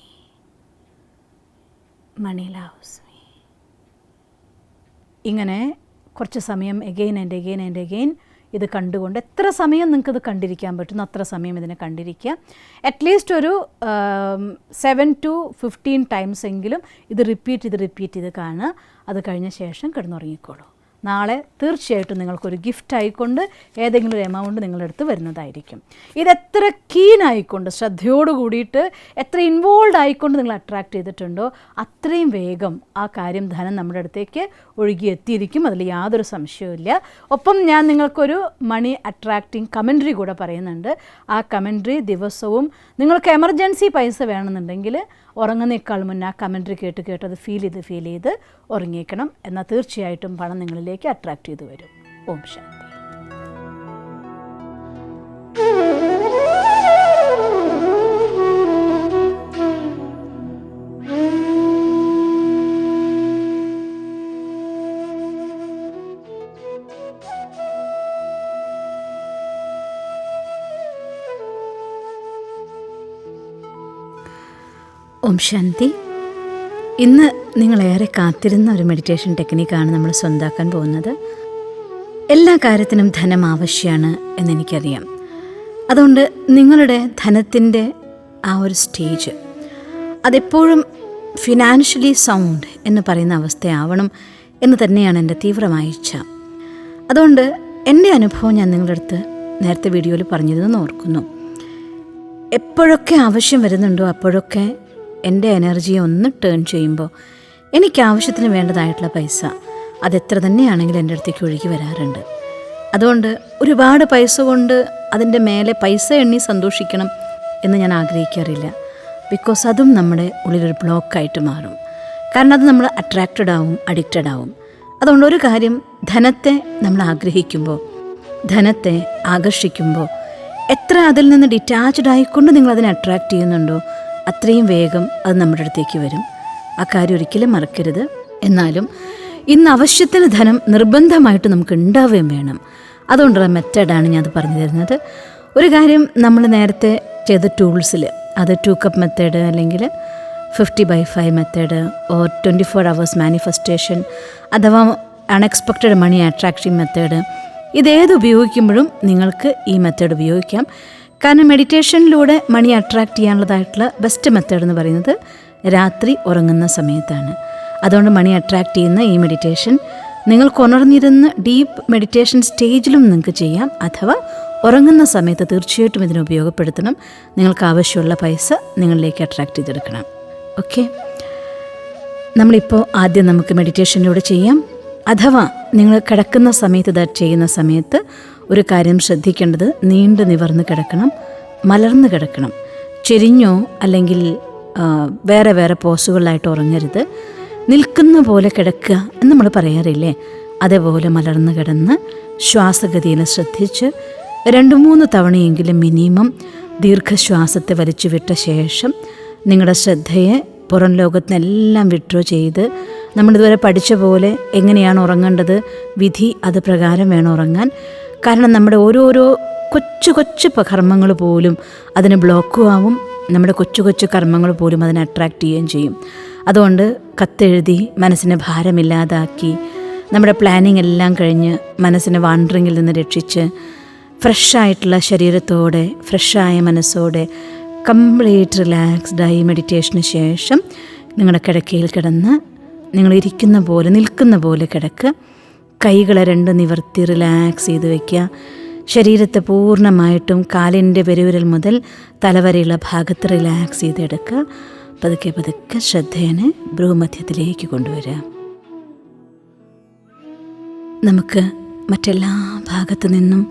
money loves me. ഇങ്ങനെ കുറച്ച് സമയം എഗെയിൻ ആൻഡ് എഗെയിൻ ഇത് കണ്ടുകൊണ്ട് എത്ര സമയം നിങ്ങൾക്കിത് കണ്ടിരിക്കാൻ പറ്റുന്നു അത്ര സമയം ഇതിനെ കണ്ടിരിക്കുക. അറ്റ്ലീസ്റ്റ് ഒരു 7 to 15 ടൈംസ് എങ്കിലും ഇത് റിപ്പീറ്റ് ചെയ്ത് കാണുക. അത് കഴിഞ്ഞ ശേഷം കിടന്നുറങ്ങിക്കോളൂ. നാളെ തീർച്ചയായിട്ടും നിങ്ങൾക്കൊരു ഗിഫ്റ്റ് ആയിക്കൊണ്ട് ഏതെങ്കിലും ഒരു എമൗണ്ട് നിങ്ങളുടെ അടുത്ത് വരുന്നതായിരിക്കും. ഇതെത്ര കീനായിക്കൊണ്ട് ശ്രദ്ധയോട് കൂടിയിട്ട് എത്ര ഇൻവോൾവ് ആയിക്കൊണ്ട് നിങ്ങൾ അട്രാക്റ്റ് ചെയ്തിട്ടുണ്ടോ അത്രയും വേഗം ആ കാര്യം ധനം നമ്മുടെ അടുത്തേക്ക് ഒഴുകിയെത്തിയിരിക്കും. അതിൽ യാതൊരു സംശയവുമില്ല. ഒപ്പം ഞാൻ നിങ്ങൾക്കൊരു മണി അട്രാക്റ്റിംഗ് കമൻട്രി കൂടെ പറയുന്നുണ്ട്. ആ കമൻട്രി ദിവസവും നിങ്ങൾക്ക് എമർജൻസി പൈസ വേണമെന്നുണ്ടെങ്കിൽ ഉറങ്ങുന്നേക്കാൾ മുന്നേ ആ കമൻട്രി കേട്ട് അത് ഫീൽ ചെയ്ത് ഉറങ്ങിയേക്കണം. എന്നാൽ തീർച്ചയായിട്ടും പണം നിങ്ങളിലേക്ക് അട്രാക്റ്റ് ചെയ്ത് വരും. ഓം ശാന്തി. ഓം ശാന്തി. ഇന്ന് നിങ്ങളേറെ കാത്തിരുന്ന ഒരു മെഡിറ്റേഷൻ ടെക്നിക്കാണ് നമ്മൾ സ്വന്തമാക്കാൻ പോകുന്നത്. എല്ലാ കാര്യത്തിനും ധനം ആവശ്യമാണ് എന്നെനിക്കറിയാം. അതുകൊണ്ട് നിങ്ങളുടെ ധനത്തിൻ്റെ ആ ഒരു സ്റ്റേജ് അതെപ്പോഴും ഫിനാൻഷ്യലി സൗണ്ട് എന്ന് പറയുന്ന അവസ്ഥയാവണം എന്ന് തന്നെയാണ് എൻ്റെ തീവ്രമായ ഇച്ഛ. അതുകൊണ്ട് എൻ്റെ അനുഭവം ഞാൻ നിങ്ങളുടെ അടുത്ത് നേരത്തെ വീഡിയോയിൽ പറഞ്ഞിരുന്നു ഓർക്കുന്നു. എപ്പോഴൊക്കെ ആവശ്യം വരുന്നുണ്ടോ അപ്പോഴൊക്കെ എൻ്റെ എനർജിയെ ഒന്ന് ടേൺ ചെയ്യുമ്പോൾ എനിക്ക് ആവശ്യത്തിന് വേണ്ടതായിട്ടുള്ള പൈസ അതെത്ര തന്നെയാണെങ്കിലും എൻ്റെ അടുത്തേക്ക് ഒഴുകി വരാറുണ്ട്. അതുകൊണ്ട് ഒരുപാട് പൈസ കൊണ്ട് അതിൻ്റെ മേലെ പൈസ എണ്ണി സന്തോഷിക്കണം എന്ന് ഞാൻ ആഗ്രഹിക്കാറില്ല. ബിക്കോസ് അതും നമ്മുടെ ഉള്ളിലൊരു ബ്ലോക്കായിട്ട് മാറും. കാരണം അത് നമ്മൾ അട്രാക്റ്റഡ് ആവും, അഡിക്റ്റഡ് ആവും. അതുകൊണ്ട് ഒരു കാര്യം, ധനത്തെ നമ്മൾ ആഗ്രഹിക്കുമ്പോൾ, ധനത്തെ ആകർഷിക്കുമ്പോൾ എത്ര അതിൽ നിന്ന് ഡിറ്റാച്ച്ഡ് ആയിക്കൊണ്ട് നിങ്ങളതിനെ അട്രാക്റ്റ് ചെയ്യുന്നുണ്ടോ അത്രയും വേഗം അത് നമ്മുടെ അടുത്തേക്ക് വരും. ആ കാര്യം ഒരിക്കലും മറക്കരുത്. എന്നാലും ഇന്ന് ആവശ്യത്തിന് ധനം നിർബന്ധമായിട്ട് നമുക്ക് ഉണ്ടാവുകയും വേണം. അതുകൊണ്ടുള്ള മെത്തേഡാണ് ഞാൻ അത് പറഞ്ഞു തരുന്നത്. ഒരു കാര്യം, നമ്മൾ നേരത്തെ ചെയ്ത ടൂൾസിൽ അത് 2 cup മെത്തേഡ് അല്ലെങ്കിൽ 50/5 മെത്തേഡ് ഓർ 24 hours മാനിഫെസ്റ്റേഷൻ അഥവാ അൺഎക്സ്പെക്റ്റഡ് മണി അട്രാക്ഷൻ മെത്തേഡ്, ഇതേത് ഉപയോഗിക്കുമ്പോഴും നിങ്ങൾക്ക് ഈ മെത്തേഡ് ഉപയോഗിക്കാം. കാരണം മെഡിറ്റേഷനിലൂടെ മണി അട്രാക്റ്റ് ചെയ്യാനുള്ളതായിട്ടുള്ള ബെസ്റ്റ് മെത്തേഡ് എന്ന് പറയുന്നത് രാത്രി ഉറങ്ങുന്ന സമയത്താണ്. അതുകൊണ്ട് മണി അട്രാക്റ്റ് ചെയ്യുന്ന ഈ മെഡിറ്റേഷൻ നിങ്ങൾക്ക് ഉണർന്നിരുന്ന് ഡീപ്പ് മെഡിറ്റേഷൻ സ്റ്റേജിലും നിങ്ങൾക്ക് ചെയ്യാം. അഥവാ ഉറങ്ങുന്ന സമയത്ത് തീർച്ചയായിട്ടും ഇതിനെ ഉപയോഗപ്പെടുത്തണം. നിങ്ങൾക്ക് ആവശ്യമുള്ള പൈസ നിങ്ങളിലേക്ക് അട്രാക്റ്റ് ചെയ്തെടുക്കണം. ഓക്കെ, നമ്മളിപ്പോൾ ആദ്യം നമുക്ക് മെഡിറ്റേഷനിലൂടെ ചെയ്യാം. അഥവാ നിങ്ങൾ കിടക്കുന്ന സമയത്ത് ഇത് ചെയ്യുന്ന സമയത്ത് ഒരു കാര്യം ശ്രദ്ധിക്കേണ്ടത്, നീണ്ടു നിവർന്ന് കിടക്കണം, മലർന്ന് കിടക്കണം. ചെരിഞ്ഞോ അല്ലെങ്കിൽ വേറെ വേറെ പോസുകളിലായിട്ട് ഉറങ്ങരുത്. നിൽക്കുന്ന പോലെ കിടക്കുക എന്ന് നമ്മൾ പറയാറില്ലേ, അതേപോലെ മലർന്ന് കിടന്ന് ശ്വാസഗതിയിൽ ശ്രദ്ധിച്ച് 2-3 തവണയെങ്കിലും മിനിമം ദീർഘശ്വാസത്തെ വലിച്ചു വിട്ട ശേഷം നിങ്ങളുടെ ശ്രദ്ധയെ പുറം ലോകത്തിനെല്ലാം വിഡ്രോ ചെയ്ത്, നമ്മളിതുവരെ പഠിച്ച പോലെ എങ്ങനെയാണ് ഉറങ്ങേണ്ടത്, വിധി അത് പ്രകാരം വേണം ഉറങ്ങാൻ. കാരണം നമ്മുടെ ഓരോരോ കൊച്ചു കർമ്മങ്ങൾ പോലും അതിന് ബ്ലോക്കും ആവും. നമ്മുടെ കൊച്ചു കർമ്മങ്ങൾ പോലും അതിനെ അട്രാക്റ്റ് ചെയ്യുകയും ചെയ്യും. അതുകൊണ്ട് കത്തെഴുതി മനസ്സിനെ ഭാരമില്ലാതാക്കി നമ്മുടെ പ്ലാനിങ് എല്ലാം കഴിഞ്ഞ് മനസ്സിനെ വാണ്ടറിങ്ങിൽ നിന്ന് രക്ഷിച്ച് ഫ്രഷായിട്ടുള്ള ശരീരത്തോടെ ഫ്രഷായ മനസ്സോടെ കംപ്ലീറ്റ് റിലാക്സ്ഡായി മെഡിറ്റേഷന് ശേഷം നിങ്ങളുടെ കിടക്കയിൽ കിടന്ന് നിങ്ങളിരിക്കുന്ന പോലെ നിൽക്കുന്ന പോലെ കിടക്കുക. കൈകളെ 2 നിവർത്തി റിലാക്സ് ചെയ്ത് വയ്ക്കുക. ശരീരത്തെ പൂർണ്ണമായിട്ടും കാലിൻ്റെ പെരുവിരൽ മുതൽ തലവരെയുള്ള ഭാഗത്ത് റിലാക്സ് ചെയ്തെടുക്കുക. പതുക്കെ ശ്രദ്ധേനെ ഭ്രൂമധ്യത്തിലേക്ക് കൊണ്ടുവരിക. നമുക്ക് മറ്റെല്ലാ ഭാഗത്തു നിന്നും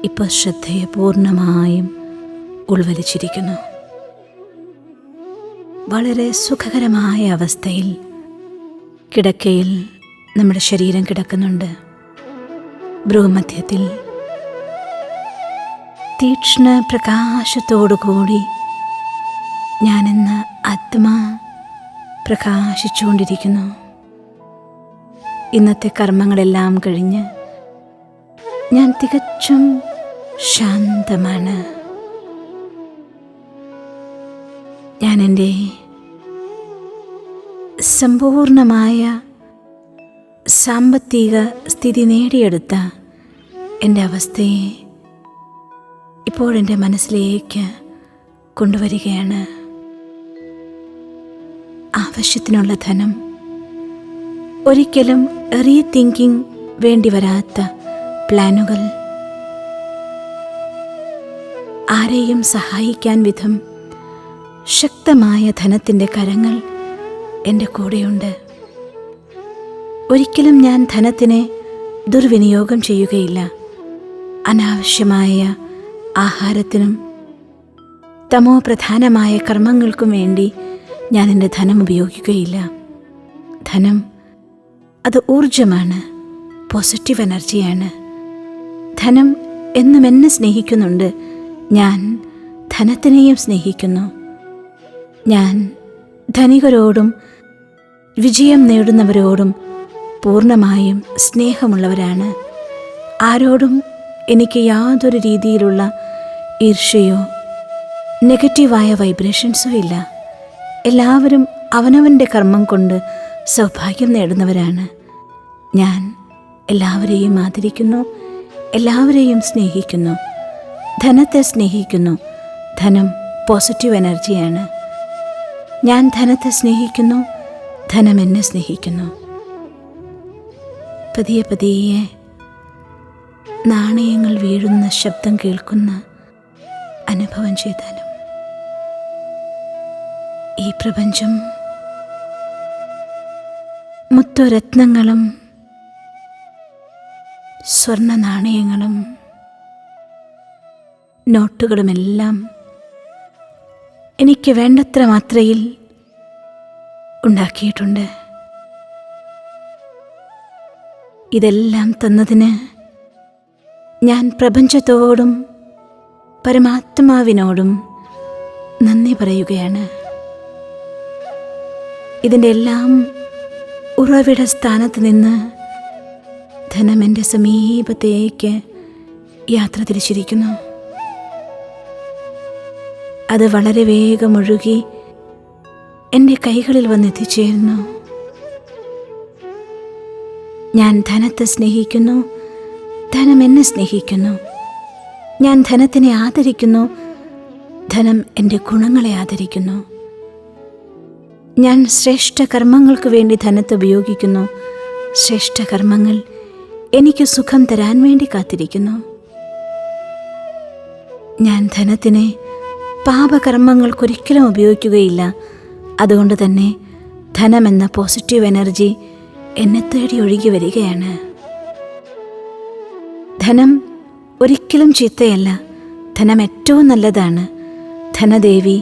ഇപ്പോൾ ശ്രദ്ധയെ പൂർണ്ണമായും ഉൾവലിച്ചിരിക്കുന്നു. വളരെ സുഖകരമായ അവസ്ഥയിൽ കിടക്കയിൽ നമ്മുടെ ശരീരം കിടക്കുന്നുണ്ട്. ഭ്രൂമധ്യത്തിൽ തീക്ഷ്ണ പ്രകാശത്തോടുകൂടി ഞാനിന്ന് ആത്മാ പ്രകാശിച്ചുകൊണ്ടിരിക്കുന്നു. ഇന്നത്തെ കർമ്മങ്ങളെല്ലാം കഴിഞ്ഞ് ഞാൻ തികച്ചും ശാന്തമാണ്. ഞാൻ എൻ്റെ സമ്പൂർണമായ സാമ്പത്തിക സ്ഥിതി നേടിയെടുത്ത എൻ്റെ അവസ്ഥയെ ഇപ്പോഴെൻ്റെ മനസ്സിലേക്ക് കൊണ്ടുവരികയാണ്. ആവശ്യത്തിനുള്ള ധനം, ഒരിക്കലും റീതിങ്കിങ് വേണ്ടി വരാത്ത പ്ലാനുകൾ, ആരെയും സഹായിക്കാൻ വിധം ശക്തമായ ധനത്തിൻ്റെ കരങ്ങൾ എൻ്റെ കൂടെയുണ്ട്. ഒരിക്കലും ഞാൻ ധനത്തിനെ ദുർവിനിയോഗം ചെയ്യുകയില്ല. അനാവശ്യമായ ആഹാരത്തിനും തമോ പ്രധാനമായ കർമ്മങ്ങൾക്കും വേണ്ടി ഞാൻ എൻ്റെ ധനം ഉപയോഗിക്കുകയില്ല. ധനം അത് ഊർജമാണ്, പോസിറ്റീവ് എനർജിയാണ്. ധനം എന്നും എന്നെ സ്നേഹിക്കുന്നുണ്ട്. ഞാൻ ധനത്തിനെയും സ്നേഹിക്കുന്നു. ഞാൻ ധനികരോടും വിജയം നേടുന്നവരോടും പൂർണ്ണമായും സ്നേഹമുള്ളവരാണ്. ആരോടും എനിക്ക് യാതൊരു രീതിയിലുള്ള ഈർഷ്യയോ നെഗറ്റീവായ വൈബ്രേഷൻസോ ഇല്ല. എല്ലാവരും അവനവൻ്റെ കർമ്മം കൊണ്ട് സൗഭാഗ്യം നേടുന്നവരാണ്. ഞാൻ എല്ലാവരെയും ആദരിക്കുന്നു, എല്ലാവരെയും സ്നേഹിക്കുന്നു, ധനത്തെ സ്നേഹിക്കുന്നു. ധനം പോസിറ്റീവ് എനർജിയാണ്. ഞാൻ ധനത്തെ സ്നേഹിക്കുന്നു, ധനം എന്നെ സ്നേഹിക്കുന്നു. പതിയെ പതിയെ നാണയങ്ങൾ വീഴുന്ന ശബ്ദം കേൾക്കുന്ന അനുഭവം ചെയ്താലും ഈ പ്രപഞ്ചം മുത്തുരത്നങ്ങളും സ്വർണ്ണ നാണയങ്ങളും നോട്ടുകളുമെല്ലാം എനിക്ക് വേണ്ടത്ര മാത്രയിൽ ഉണ്ടാക്കിയിട്ടുണ്ട്. ഇതെല്ലാം തന്നതിന് ഞാൻ പ്രപഞ്ചത്തോടും പരമാത്മാവിനോടും നന്ദി പറയുകയാണ്. ഇതിൻ്റെ എല്ലാം ഉറവിട സ്ഥാനത്ത് നിന്ന് ധനം എൻ്റെ സമീപത്തേക്ക് യാത്ര തിരിച്ചിരിക്കുന്നു. അത് വളരെ വേഗം ഒഴുകി എൻ്റെ കൈകളിൽ വന്നെത്തിച്ചേരുന്നു. ഞാൻ ധനത്തെ സ്നേഹിക്കുന്നു, ധനം എന്നെ സ്നേഹിക്കുന്നു. ഞാൻ ധനത്തിനെ ആദരിക്കുന്നു, ധനം എൻ്റെ ഗുണങ്ങളെ ആദരിക്കുന്നു. ഞാൻ ശ്രേഷ്ഠ കർമ്മങ്ങൾക്ക് വേണ്ടി ധനത്തെ ഉപയോഗിക്കുന്നു. ശ്രേഷ്ഠ കർമ്മങ്ങൾ എനിക്ക് സുഖം തരാൻ വേണ്ടി കാത്തിരിക്കുന്നു. ഞാൻ ധനത്തിനെ പാപകർമ്മങ്ങൾക്കൊരിക്കലും ഉപയോഗിക്കുകയില്ല. അതുകൊണ്ട് തന്നെ ധനമെന്ന പോസിറ്റീവ് എനർജി എന്നെ തേടി ഒഴുകി വരികയാണ്. ധനം ഒരിക്കലും ചീത്തയല്ല. ധനം ഏറ്റവും നല്ലതാണ്. ധനദേവി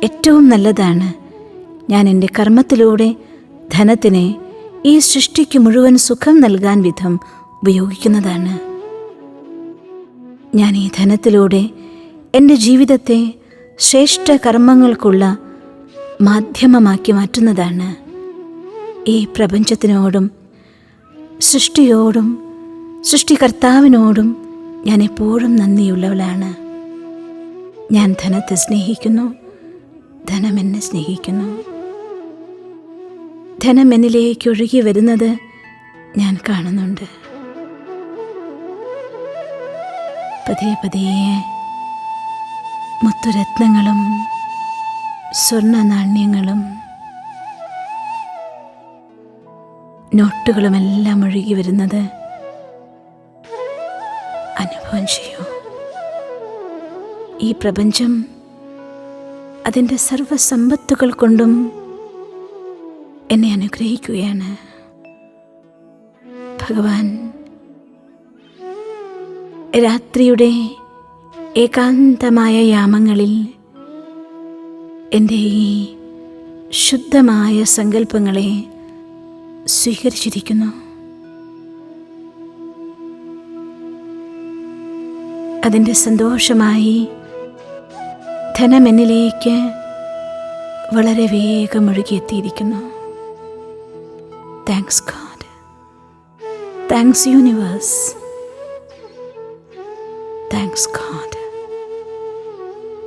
ഏറ്റവും നല്ലതാണ്. ഞാൻ എൻ്റെ കർമ്മത്തിലൂടെ ധനത്തിനെ ഈ സൃഷ്ടിക്ക് മുഴുവൻ സുഖം നൽകാൻ വിധം ഉപയോഗിക്കുന്നതാണ്. ഞാൻ ഈ ധനത്തിലൂടെ എൻ്റെ ജീവിതത്തെ ശ്രേഷ്ഠ കർമ്മങ്ങൾക്കുള്ള മാധ്യമമാക്കി മാറ്റുന്നതാണ്. ഈ പ്രപഞ്ചത്തിനോടും സൃഷ്ടിയോടും സൃഷ്ടികർത്താവിനോടും ഞാൻ എപ്പോഴും നന്ദിയുള്ളവളാണ്. ഞാൻ ധനത്തെ സ്നേഹിക്കുന്നു, ധനം എന്നെ സ്നേഹിക്കുന്നു. ധനം എന്നിലേക്ക് ഒഴുകി വരുന്നത് ഞാൻ കാണുന്നുണ്ട്. പതിയെ പതിയെ മുത്തുരത്നങ്ങളും സ്വർണ്ണ നാണ്യങ്ങളും നോട്ടുകളുമെല്ലാം ഒഴുകി വരുന്നത് അനുഭവം ചെയ്യൂ. ഈ പ്രപഞ്ചം അതിൻ്റെ സർവ്വസമ്പത്തുകൾ കൊണ്ടും എന്നെ അനുഗ്രഹിക്കുകയാണ്. ഭഗവാൻ രാത്രിയുടെ ഏകാന്തമായ യാമങ്ങളിൽ എൻ്റെ ഈ ശുദ്ധമായ സങ്കല്പങ്ങളെ സ്വീകരിച്ചിരിക്കുന്നു. അതിൻ്റെ സന്തോഷമായി ധനം എന്നിലേക്ക് വളരെ വേഗം ഒഴുകിയെത്തിയിരിക്കുന്നു. Thanks God, thanks universe, thanks God,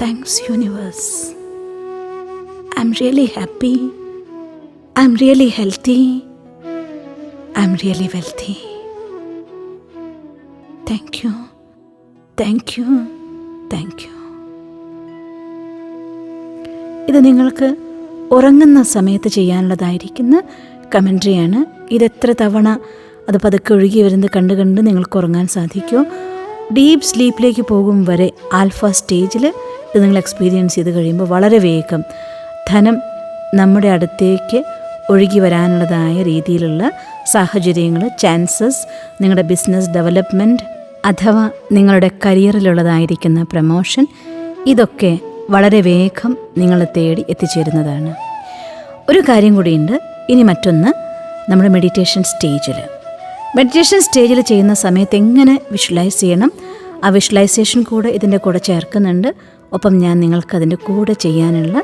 thanks universe. I'm really happy. I'm really healthy. I am really wealthy. Thank you, thank you, thank you. ഇത് നിങ്ങൾക്ക് ഉറങ്ങുന്ന സമയത്ത് ചെയ്യാനുള്ളതായിരിക്കുന്ന കമൻട്രിയാണ്. ഇതെത്ര തവണ അത് പതുക്കെ ഒഴുകി വരുന്നത് കണ്ട് കണ്ട് നിങ്ങൾക്ക് ഉറങ്ങാൻ സാധിക്കുമോ? ഡീപ്പ് സ്ലീപ്പിലേക്ക് പോകും വരെ ആൽഫ സ്റ്റേജിൽ ഇത് നിങ്ങൾ എക്സ്പീരിയൻസ് ചെയ്ത് കഴിയുമ്പോൾ വളരെ വേഗം ധനം നമ്മുടെ അടുത്തേക്ക് ഒഴുകി വരാനുള്ളതായ രീതിയിലുള്ള സാഹചര്യങ്ങൾ, ചാൻസസ്, നിങ്ങളുടെ ബിസിനസ് ഡെവലപ്മെൻറ്റ് അഥവാ നിങ്ങളുടെ കരിയറിലുള്ളതായിരിക്കുന്ന പ്രമോഷൻ, ഇതൊക്കെ വളരെ വേഗം നിങ്ങളെ തേടി എത്തിച്ചേരുന്നതാണ്. ഒരു കാര്യം കൂടിയുണ്ട്. ഇനി മറ്റൊന്ന്, നമ്മുടെ മെഡിറ്റേഷൻ സ്റ്റേജിൽ ചെയ്യുന്ന സമയത്ത് എങ്ങനെ വിഷ്വലൈസ് ചെയ്യണം, ആ വിഷ്വലൈസേഷൻ കൂടെ ഇതിൻ്റെ കൂടെ ചേർക്കുന്നുണ്ട്. ഒപ്പം ഞാൻ നിങ്ങൾക്ക് അതിൻ്റെ കൂടെ ചെയ്യാനുള്ള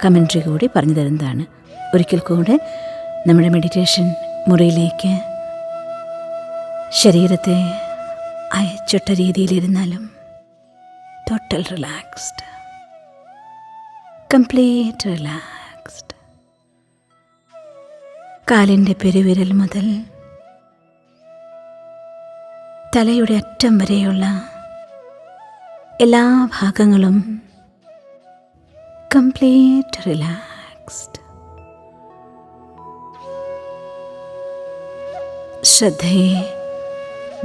കമൻട്രി കൂടി പറഞ്ഞു തരുന്നതാണ്. ഒരിക്കൽ കൂടെ നമ്മുടെ മെഡിറ്റേഷൻ മുറിയിലേക്ക് ശരീരത്തെ അയച്ചിട്ട രീതിയിലിരുന്നാലും ടോട്ടൽ റിലാക്സ്ഡ്, കംപ്ലീറ്റ് റിലാക്സ്ഡ്. കാലിൻ്റെ പെരുവിരൽ മുതൽ തലയുടെ അറ്റം വരെയുള്ള എല്ലാ ഭാഗങ്ങളും കംപ്ലീറ്റ് റിലാക്സ്ഡ്. ശ്രദ്ധയെ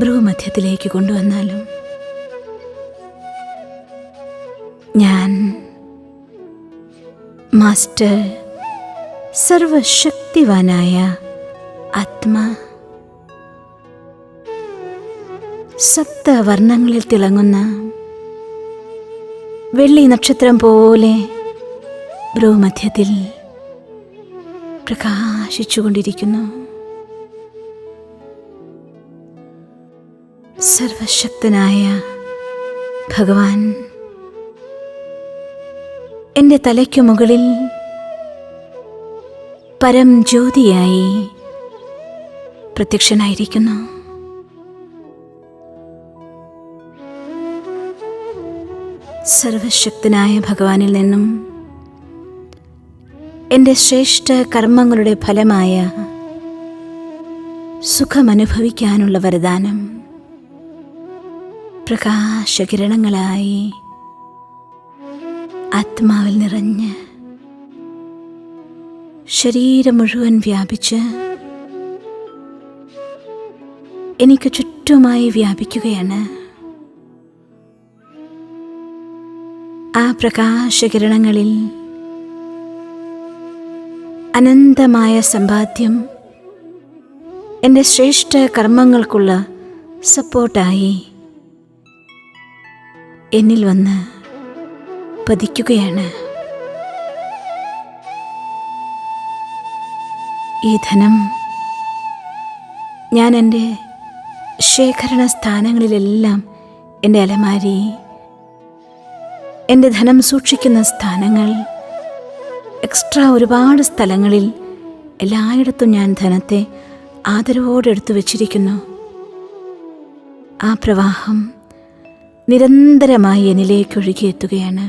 ഭ്രൂമധ്യത്തിലേക്ക് കൊണ്ടുവന്നാലും ഞാൻ മാസ്റ്റർ സർവശക്തിവാനായ ആത്മാ സപ്തവർണ്ണങ്ങളിൽ തിളങ്ങുന്ന വെള്ളി നക്ഷത്രം പോലെ ഭ്രൂമധ്യത്തിൽ പ്രകാശിച്ചുകൊണ്ടിരിക്കുന്നു. സർവശക്തനായ ഭഗവാൻ എൻ്റെ തലയ്ക്കു മുകളിൽ പരം ജ്യോതിയായി പ്രത്യക്ഷനായിരിക്കുന്നു. സർവശക്തനായ ഭഗവാനിൽ നിന്നും എൻ്റെ ശ്രേഷ്ഠ കർമ്മങ്ങളുടെ ഫലമായ സുഖമനുഭവിക്കാനുള്ള വരദാനം പ്രകാശകിരണങ്ങളായി ആത്മാവിൽ നിറഞ്ഞ് ശരീരം മുഴുവൻ വ്യാപിച്ച് എനിക്ക് ചുറ്റുമായി വ്യാപിക്കുകയാണ്. ആ പ്രകാശകിരണങ്ങളിൽ അനന്തമായ സമ്പാദ്യം എൻ്റെ ശ്രേഷ്ഠ കർമ്മങ്ങൾക്കുള്ള സപ്പോർട്ടായി എന്നിൽ വന്ന് പതിക്കുകയാണ്. ഈ ധനം ഞാൻ എൻ്റെ ശേഖരണ സ്ഥാനങ്ങളിലെല്ലാം, എൻ്റെ അലമാരി, എൻ്റെ ധനം സൂക്ഷിക്കുന്ന സ്ഥാനങ്ങൾ, എക്സ്ട്രാ ഒരുപാട് സ്ഥലങ്ങളിൽ എല്ലായിടത്തും ഞാൻ ധനത്തെ ആദരവോടെ എടുത്തു വച്ചിരിക്കുന്നു. ആ പ്രവാഹം നിരന്തരമായി എന്നിലേക്ക് ഒഴുകിയെത്തുകയാണ്.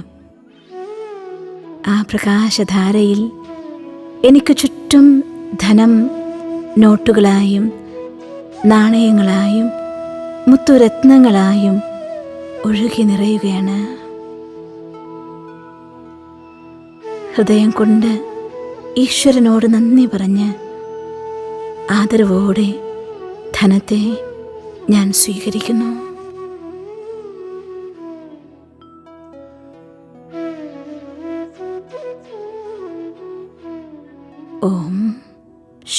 ആ പ്രകാശധാരയിൽ എനിക്ക് ചുറ്റും ധനം നോട്ടുകളായും നാണയങ്ങളായും മുത്തുരത്നങ്ങളായും ഒഴുകി നിറയുകയാണ്. ഹൃദയം കൊണ്ട് ഈശ്വരനോട് നന്ദി പറഞ്ഞ് ആദരവോടെ ധനത്തെ ഞാൻ സ്വീകരിക്കുന്നു. ഓം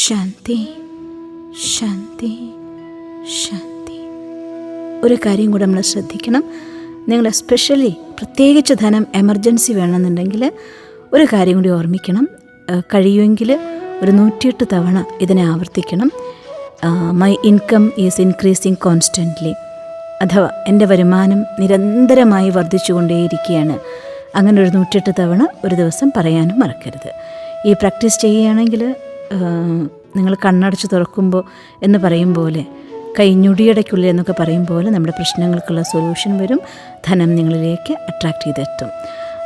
ശാന്തി ശാന്തി ശാന്തി. ഒരു കാര്യം കൂടെ നമ്മൾ ശ്രദ്ധിക്കണം. നിങ്ങൾ എസ്പെഷ്യലി പ്രത്യേകിച്ച് ധനം എമർജൻസി വേണമെന്നുണ്ടെങ്കിൽ ഒരു കാര്യം കൂടി ഓർമ്മിക്കണം. കഴിയുമെങ്കിൽ ഒരു 108 തവണ ഇതിനെ ആവർത്തിക്കണം. My income is increasing constantly, അഥവാ എൻ്റെ വരുമാനം നിരന്തരമായി വർദ്ധിച്ചുകൊണ്ടേയിരിക്കുകയാണ്. അങ്ങനെ ഒരു 108 തവണ ഒരു ദിവസം പറയാനും മറക്കരുത്. ഈ പ്രാക്ടീസ് ചെയ്യുകയാണെങ്കിൽ നിങ്ങൾ കണ്ണടച്ച് തുറക്കുമ്പോൾ എന്ന് പറയും പോലെ, കൈഞ്ഞൊടിയടയ്ക്കുള്ളിൽ എന്നൊക്കെ പറയും പോലെ നമ്മുടെ പ്രശ്നങ്ങൾക്കുള്ള സൊല്യൂഷൻ വരും. ധനം നിങ്ങളിലേക്ക് അട്രാക്റ്റ് ചെയ്തെത്തും.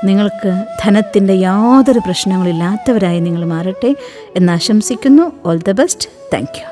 നിങ്ങൾക്ക് ധനത്തിൻ്റെ യാതൊരു പ്രശ്നങ്ങളില്ലാത്തവരായി നിങ്ങൾ മാറട്ടെ എന്ന് ആശംസിക്കുന്നു. All the best. Thank you.